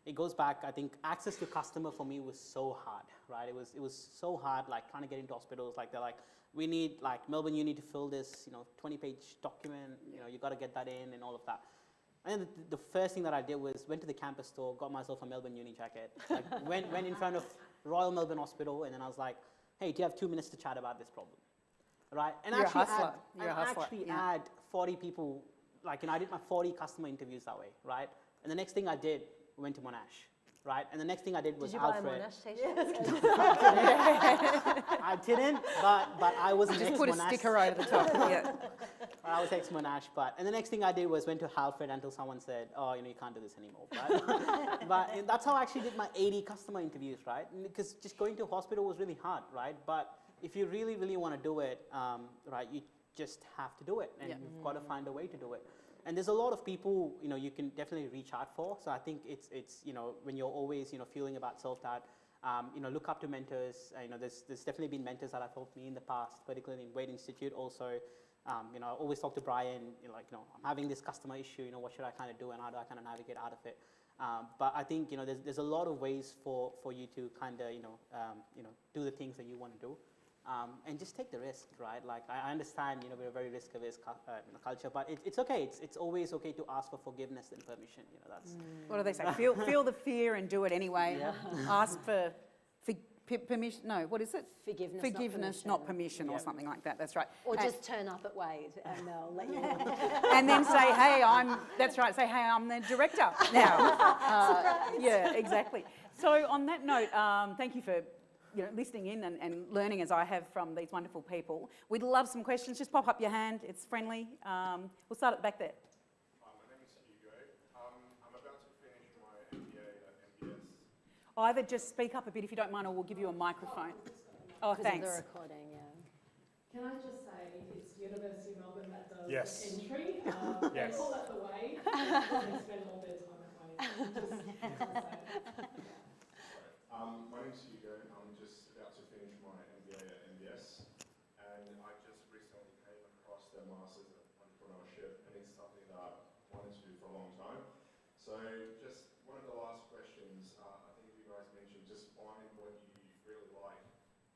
it goes back, I think access to customer for me was so hard, right? It was so hard, like trying to get into hospitals, like they're like, we need, like, Melbourne, you need to fill this, 20-page document, you got to get that in and all of that. And the first thing that I did was went to the campus store, got myself a Melbourne uni jacket, like went in front of Royal Melbourne Hospital, and then I was like, hey, do you have 2 minutes to chat about this problem? Right? And You're a hustler. You're a hustler. Actually add 40 people, I did my 40 customer interviews that way, right? And the next thing I did, we went to Monash, right? And the next thing I did was Alfred. Did you buy a Monash t-shirt? I didn't, but I was an Just ex-Monash. put a sticker over the top. Yeah. I was ex-Monash, and the next thing I did was went to Alfred until someone said, oh, you can't do this anymore, right? But that's how I actually did my 80 customer interviews, right? Because just going to a hospital was really hard, right? But if you really, really want to do it, right, you just have to do it, and you've got to find a way to do it. And there's a lot of people, you can definitely reach out for. So I think it's when you're always, feeling about self-doubt, look up to mentors. There's definitely been mentors that have helped me in the past, particularly in Wade Institute. Also, I always talk to Brian, I'm having this customer issue, what should I kind of do and how do I kind of navigate out of it? But I think, there's a lot of ways for you to kind of, do the things that you want to do. And just take the risk, right? Like, I understand, we're a very risk-averse culture, but it's okay. It's always okay to ask for forgiveness and permission. That's. What do they say? Feel the fear and do it anyway. Yeah. Ask for permission. No, what is it? Forgiveness, not permission, or something like that. That's right. Or just turn up at Wade and they'll let you in. And then say, hey, that's right. Say, hey, I'm the director now. Yeah, exactly. So on that note, thank you for listening in and learning as I have from these wonderful people. We'd love some questions. Just pop up your hand. It's friendly. We'll start at the back there. My name is Hugo. I'm about to finish my MBA at MBS. Either just speak up a bit if you don't mind, or we'll give you a microphone. Oh, Because thanks. of the recording, yeah. Can I just say, it's University of Melbourne that does Yes. the entry. Yes. They call that the Wade. They spend all their time at Wade. My name's Hugo. I'm just about to finish my MBA at MBS, and I just recently came across their Masters of Entrepreneurship, and it's something that I wanted to do for a long time. So just one of the last questions, I think you guys mentioned just find what you really like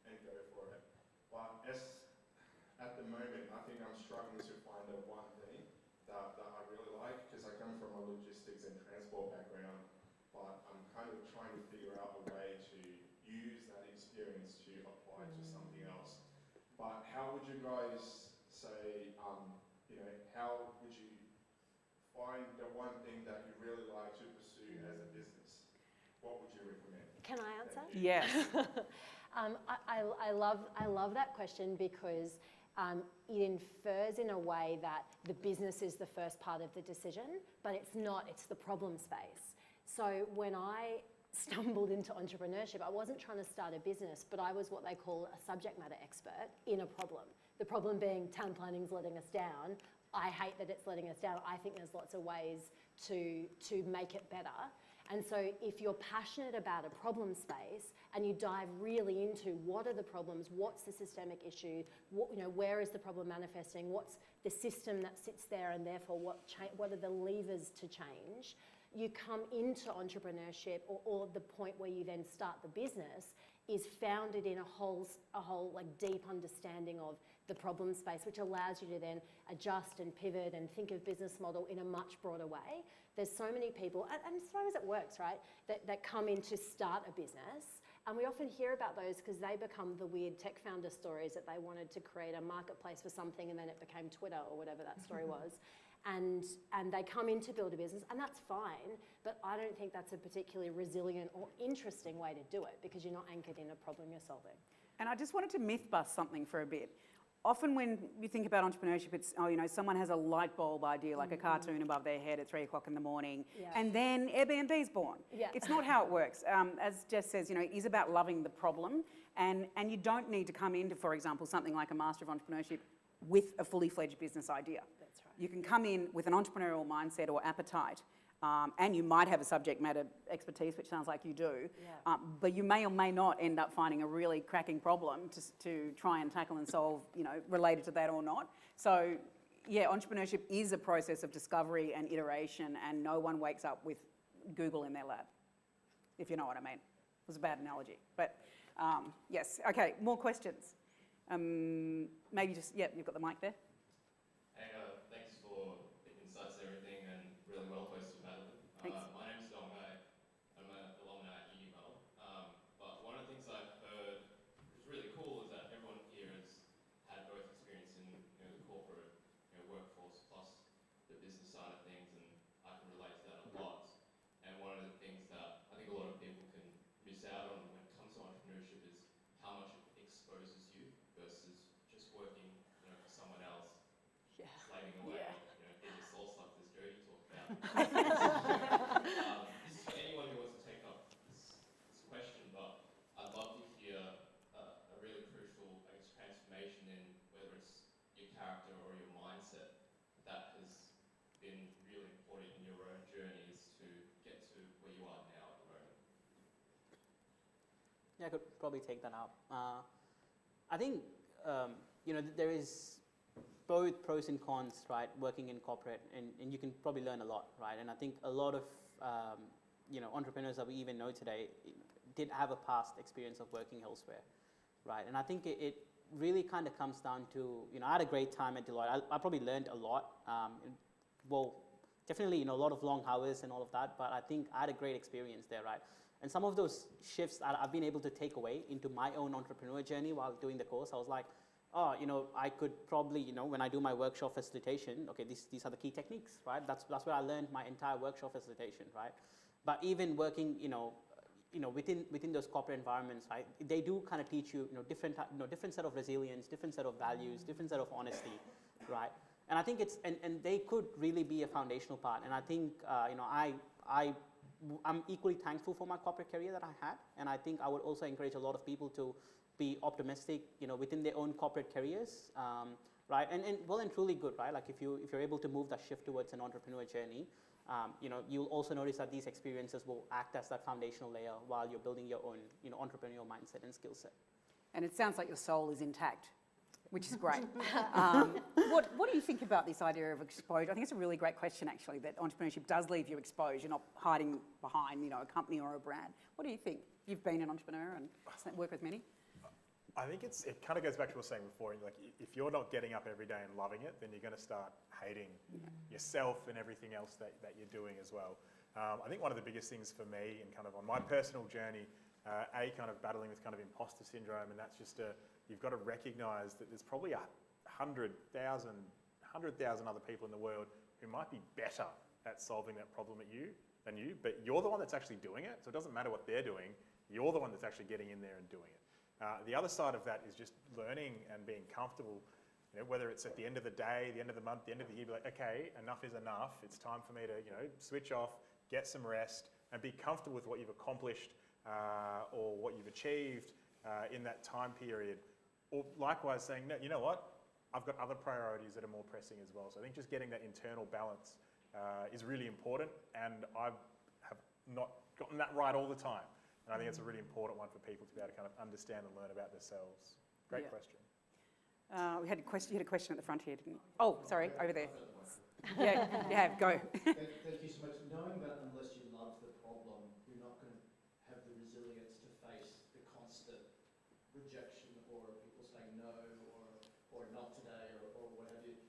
and go for it. But at the moment, I think I'm struggling to find the one thing that I really like, because I come from a logistics and transport background, but I'm kind of trying to figure out a way to use that experience to apply to something else. But how would you guys say, how would you find the one thing that you really like to pursue as a business? What would you recommend? Can I answer? Yes. I love that question because it infers in a way that the business is the first part of the decision, but it's not, it's the problem space. So when I stumbled into entrepreneurship, I wasn't trying to start a business, but I was what they call a subject matter expert in a problem. The problem being town planning's letting us down. I hate that it's letting us down. I think there's lots of ways to make it better. And so if you're passionate about a problem space and you dive really into what are the problems, what's the systemic issue, where is the problem manifesting, what's the system that sits there, and therefore what are the levers to change, you come into entrepreneurship or the point where you then start the business is founded in a whole like deep understanding of the problem space, which allows you to then adjust and pivot and think of business model in a much broader way. There's so many people, and as far as it works, right, that come in to start a business. And we often hear about those because they become the weird tech founder stories that they wanted to create a marketplace for something and then it became Twitter or whatever that story was. And they come in to build a business, and that's fine, but I don't think that's a particularly resilient or interesting way to do it because you're not anchored in a problem you're solving. And I just wanted to myth bust something for a bit. Often when you think about entrepreneurship, it's, someone has a light bulb idea, like a cartoon above their head at 3 o'clock in the morning, and then Airbnb's born. Yeah. It's not how it works. As Jess says, it is about loving the problem, and you don't need to come into, for example, something like a Master of Entrepreneurship with a fully fledged business idea. That's right. You can come in with an entrepreneurial mindset or appetite, and you might have a subject matter expertise, which sounds like you do, but you may or may not end up finding a really cracking problem to try and tackle and solve, related to that or not. So, yeah, entrepreneurship is a process of discovery and iteration, and no one wakes up with Google in their lab, if you know what I mean. It was a bad analogy, but yes. Okay, more questions. Maybe just, you've got the mic there. Hey, thanks for the insights and everything, and really well posted, Madeline. Thanks. My name's Dong. I'm an alumni at UniMel. But one of the things I've heard, which is really cool, is that everyone here has had both experience in the corporate workforce plus the business side of things, and I can relate to that a lot. And one of the things that I think a lot of people can miss out on when it comes to entrepreneurship is how much it exposes you versus just working for someone else. Yeah. Slaving away, Yeah. Getting your soul sucked, as Jody talked about. This is for anyone who wants to take up this question, but I'd love to hear a really crucial, transformation in whether it's your character or your mindset that has been really important in your own journeys to get to where you are now at the moment. Yeah, I could probably take that up. I think, there is both pros and cons, right, working in corporate, and you can probably learn a lot, right? And I think a lot of, entrepreneurs that we even know today did have a past experience of working elsewhere, right? And I think it really kind of comes down to, I had a great time at Deloitte. I probably learned a lot. Definitely, a lot of long hours and all of that, but I think I had a great experience there, right? And some of those shifts that I've been able to take away into my own entrepreneur journey while doing the course, I was like, I could probably, when I do my workshop facilitation, okay, these are the key techniques, right? That's where I learned my entire workshop facilitation, right? But even working, within those corporate environments, right? They do kind of teach you, different set of resilience, different set of values, different set of honesty, right? And I think and they could really be a foundational part. And I think, I'm equally thankful for my corporate career that I had, and I think I would also encourage a lot of people to be optimistic, within their own corporate careers, right? And well and truly good, right? Like if you're able to move that shift towards an entrepreneur journey, you'll also notice that these experiences will act as that foundational layer while you're building your own, entrepreneurial mindset and skill set. And it sounds like your soul is intact, which is great. What do you think about this idea of exposure? I think it's a really great question, actually, that entrepreneurship does leave you exposed. You're not hiding behind, a company or a brand. What do you think? You've been an entrepreneur and worked with many. I think it kind of goes back to what I was saying before. Like, if you're not getting up every day and loving it, then you're going to start hating yourself and everything else that you're doing as well. I think one of the biggest things for me and kind of on my personal journey, kind of battling with kind of imposter syndrome, and that's just you've got to recognise that there's probably a 100,000 other people in the world who might be better at solving that problem than you, but you're the one that's actually doing it. So it doesn't matter what they're doing. You're the one that's actually getting in there and doing it. The other side of that is just learning and being comfortable. Whether it's at the end of the day, the end of the month, the end of the year, be like, okay, enough is enough. It's time for me to, switch off, get some rest, and be comfortable with what you've accomplished or what you've achieved in that time period. Or likewise saying, no, you know what? I've got other priorities that are more pressing as well. So I think just getting that internal balance is really important, and I have not gotten that right all the time. And I think it's a really important one for people to be able to kind of understand and learn about themselves. Great question. You had a question at the front here, didn't you? Oh, sorry, over there. Yeah, you have, go. Thank you so much. Knowing that unless you love the problem, you're not going to have the resilience to face the constant rejection or people saying no or not today or what have you.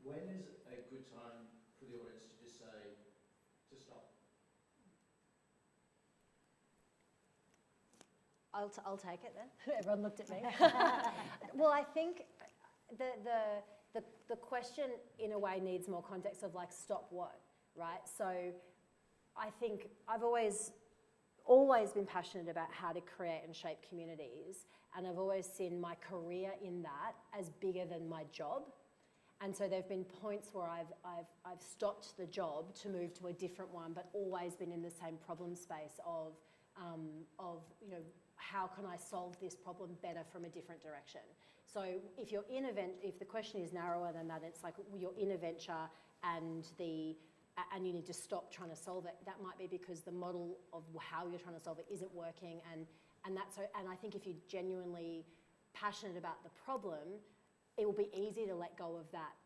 When is a good time for the audience to just say, to stop? I'll take it then. Everyone looked at me. Well, I think the question in a way needs more context of like stop what, right? So I think I've always been passionate about how to create and shape communities, and I've always seen my career in that as bigger than my job. And so there've been points where I've stopped the job to move to a different one, but always been in the same problem space of how can I solve this problem better from a different direction? So if you're in if the question is narrower than that, it's like you're in a venture and you need to stop trying to solve it. That might be because the model of how you're trying to solve it isn't working, and I think if you're genuinely passionate about the problem, it will be easy to let go of that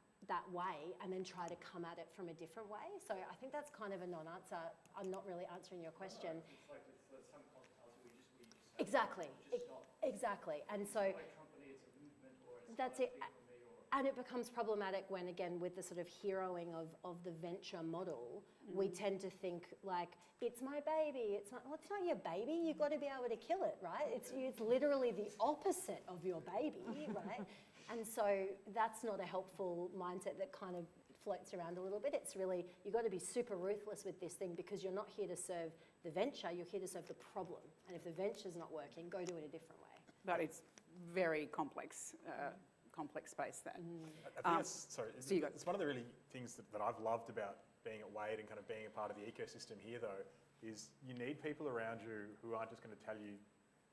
way and then try to come at it from a different way. So I think that's kind of a non-answer. I'm not really answering your question. It's like it's some consultancy we just Exactly. stop. Exactly. And so It's not a company, it's a movement, or it's that's not it. a big for me, or And it becomes problematic when, again, with the sort of heroing of the venture model, we tend to think like, it's my baby. It's not your baby. You've got to be able to kill it, right? It's literally the opposite of your baby, right? And so that's not a helpful mindset that kind of floats around a little bit. It's really, you've got to be super ruthless with this thing because you're not here to serve the venture, you're here to serve the problem. And if the venture's not working, go do it a different way. But it's very complex space that. I think it's one of the really things that I've loved about being at Wade and kind of being a part of the ecosystem here though, is you need people around you who aren't just going to tell you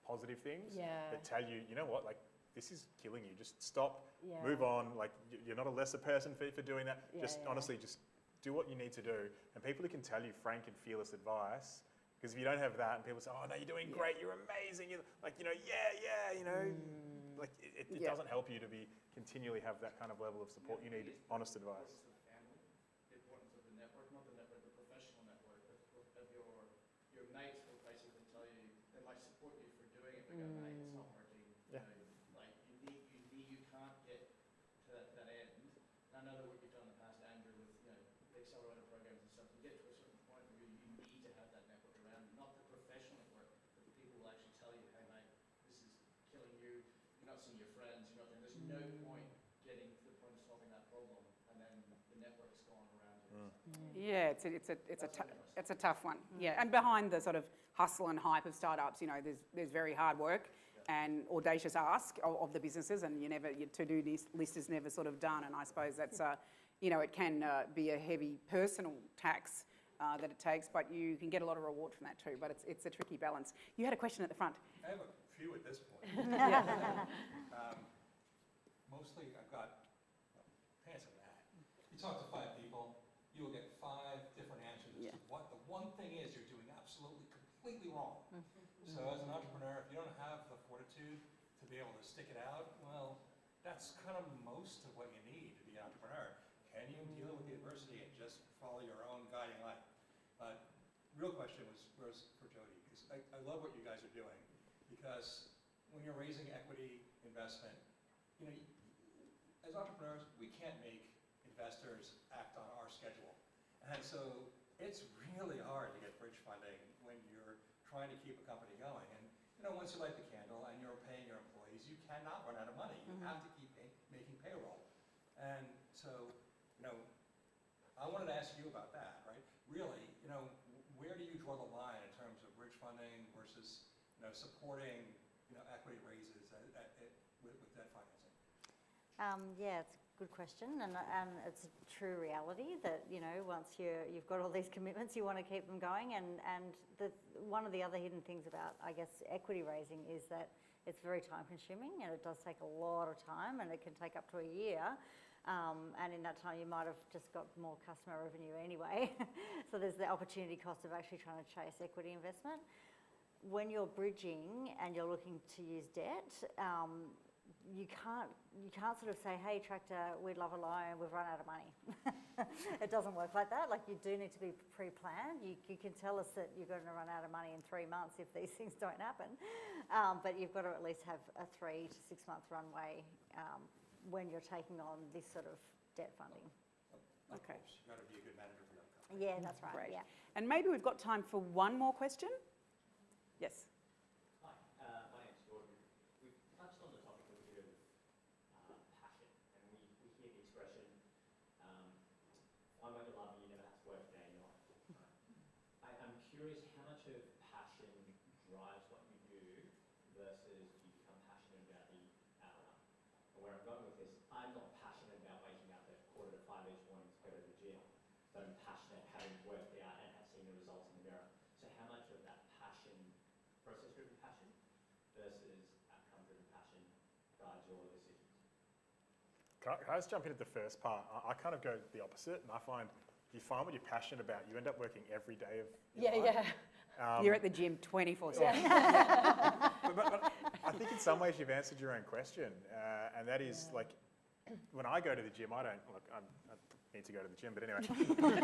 positive things, but tell you, you know what, like, this is killing you. Just stop, move on. Like, you're not a lesser person for doing that. Honestly, just do what you need to do. And people who can tell you frank and fearless advice, because if you don't have that and people say, oh no, you're doing great, you're amazing, you're like, like it doesn't help you to be continually have that kind of level of support. You need honest advice. the importance of the network, not the network, the professional network of your mates will basically tell you, they might support you for doing it, but go, mate, it's not working. Like you can't get to that end. And I know that what you've done in the past, Andrew, with the accelerator programs and stuff, you get to a certain point where you need to have that network around you, not the professional network, but the people will actually tell you, hey mate, this is killing you. You're not seeing your friends. There's no point getting to the point of solving that problem, and then the network's gone around you. Yeah, it's a tough one. Yeah, and behind the sort of hustle and hype of startups, there's very hard work and audacious ask of the businesses, and your to-do list is never sort of done. And I suppose that's it can be a heavy personal tax that it takes, but you can get a lot of reward from that too. But it's a tricky balance. You had a question at the front. I have a few at this point. Mostly I've got pants on that. You talk to 5 people, you will get 5 different answers as to what the one thing is you're doing absolutely completely wrong. So as an entrepreneur, if you don't have the fortitude to be able to stick it out, well, that's kind of most of what you need to be an entrepreneur. Can you deal with the adversity and just follow your own guiding light? But real question was for Jody, because I love what you guys are doing, because when you're raising equity investment, as entrepreneurs, we can't make investors act on our schedule. And so it's really hard to get bridge funding when you're trying to keep a company going. And once you light the candle and you're paying your employees, you cannot run out of money. You have to keep making payroll. And so, I wanted to ask you about that, right? Really, where do you draw the line in terms of bridge funding versus, supporting, equity raises with debt financing? Yeah, it's a good question, and it's a true reality that once you've got all these commitments, you want to keep them going. And one of the other hidden things about, I guess, equity raising is that it's very time consuming, and it does take a lot of time, and it can take up to a year. And in that time, you might have just got more customer revenue anyway. So there's the opportunity cost of actually trying to chase equity investment. When you're bridging and you're looking to use debt, you can't sort of say, hey, Tractor, we'd love a loan, we've run out of money. It doesn't work like that. Like, you do need to be pre-planned. You can tell us that you're going to run out of money in 3 months if these things don't happen. But you've got to at least have a 3 to 6 month runway when you're taking on this sort of debt funding. Okay. You've got to be a good manager for your company. Yeah, that's right. Great. Yeah. And maybe we've got time for one more question. Yes. Hi, my name's Gordon. We've touched on the topic a bit of passion, and we hear the expression, find what you love and you never have to work a day in your life. I'm curious how much of passion drives what you do versus you become passionate about the outcome. And where I'm going with this, I'm not passionate about waking up at 4:45 each morning to go to the gym, but I'm passionate having worked out and have seen the results in the mirror. So how much of that passion, process-driven passion versus outcome-driven passion, guides your decisions? Can I just jump in at the first part? I kind of go the opposite, and I find you find what you're passionate about, you end up working every day of your life. You're at the gym 24/7. But I think in some ways you've answered your own question, and that is like, when I go to the gym, I need to go to the gym, but anyway,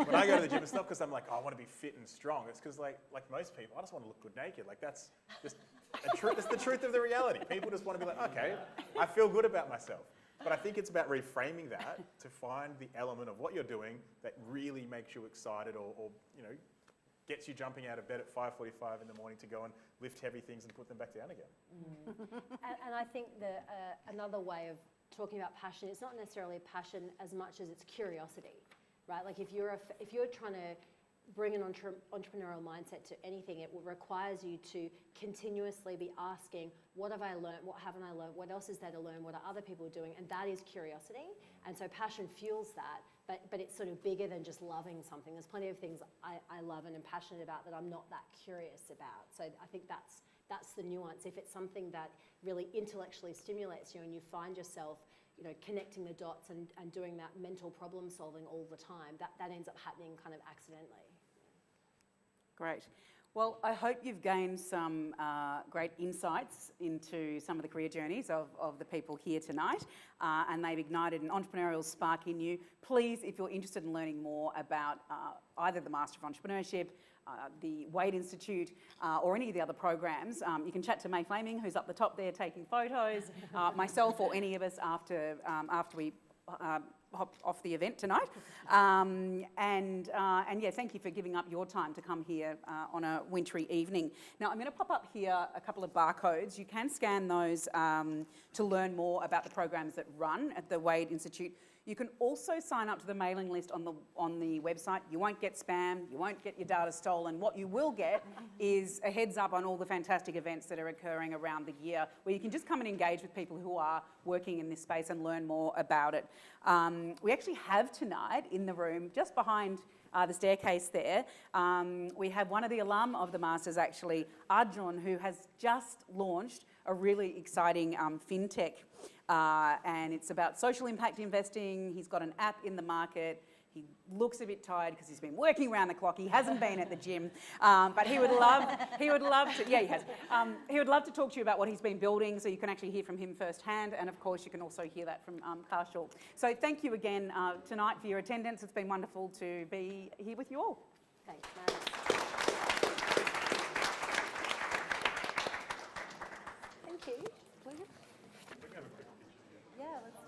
when I go to the gym, it's not because I'm like, I want to be fit and strong. It's because like most people, I just want to look good naked. Like, that's just it's the truth of the reality. People just want to be like, okay, I feel good about myself. But I think it's about reframing that to find the element of what you're doing that really makes you excited or gets you jumping out of bed at 5:45 in the morning to go and lift heavy things and put them back down again. And I think that another way of talking about passion, it's not necessarily passion as much as it's curiosity, right? Like, if you're trying to bring an entrepreneurial mindset to anything, it requires you to continuously be asking, what have I learned? What haven't I learned? What else is there to learn? What are other people doing? And that is curiosity. And so passion fuels that, but it's sort of bigger than just loving something. There's plenty of things I love and am passionate about that I'm not that curious about. So I think that's the nuance. If it's something that really intellectually stimulates you and you find yourself connecting the dots and doing that mental problem solving all the time, that ends up happening kind of accidentally. Great. Well, I hope you've gained some great insights into some of the career journeys of the people here tonight, and they've ignited an entrepreneurial spark in you. Please, if you're interested in learning more about either the Master of Entrepreneurship, the Wade Institute, or any of the other programs, you can chat to May Flaming, who's up the top there taking photos, myself or any of us after we hop off the event tonight. And yeah, thank you for giving up your time to come here on a wintry evening. Now, I'm going to pop up here a couple of barcodes. You can scan those to learn more about the programs that run at the Wade Institute. You can also sign up to the mailing list on the website. You won't get spam, you won't get your data stolen. What you will get is a heads up on all the fantastic events that are occurring around the year, where you can just come and engage with people who are working in this space and learn more about it. We actually have tonight in the room, just behind the staircase there, we have one of the alum of the Masters, actually, Arjun, who has just launched a really exciting fintech, and it's about social impact investing. He's got an app in the market. He looks a bit tired because he's been working around the clock. He hasn't been at the gym, but he would love to. Yeah, he has. He would love to talk to you about what he's been building, so you can actually hear from him firsthand. And of course, you can also hear that from Karshal. So thank you again tonight for your attendance. It's been wonderful to be here with you all. Thanks, Matt. Thank you. Yeah, let's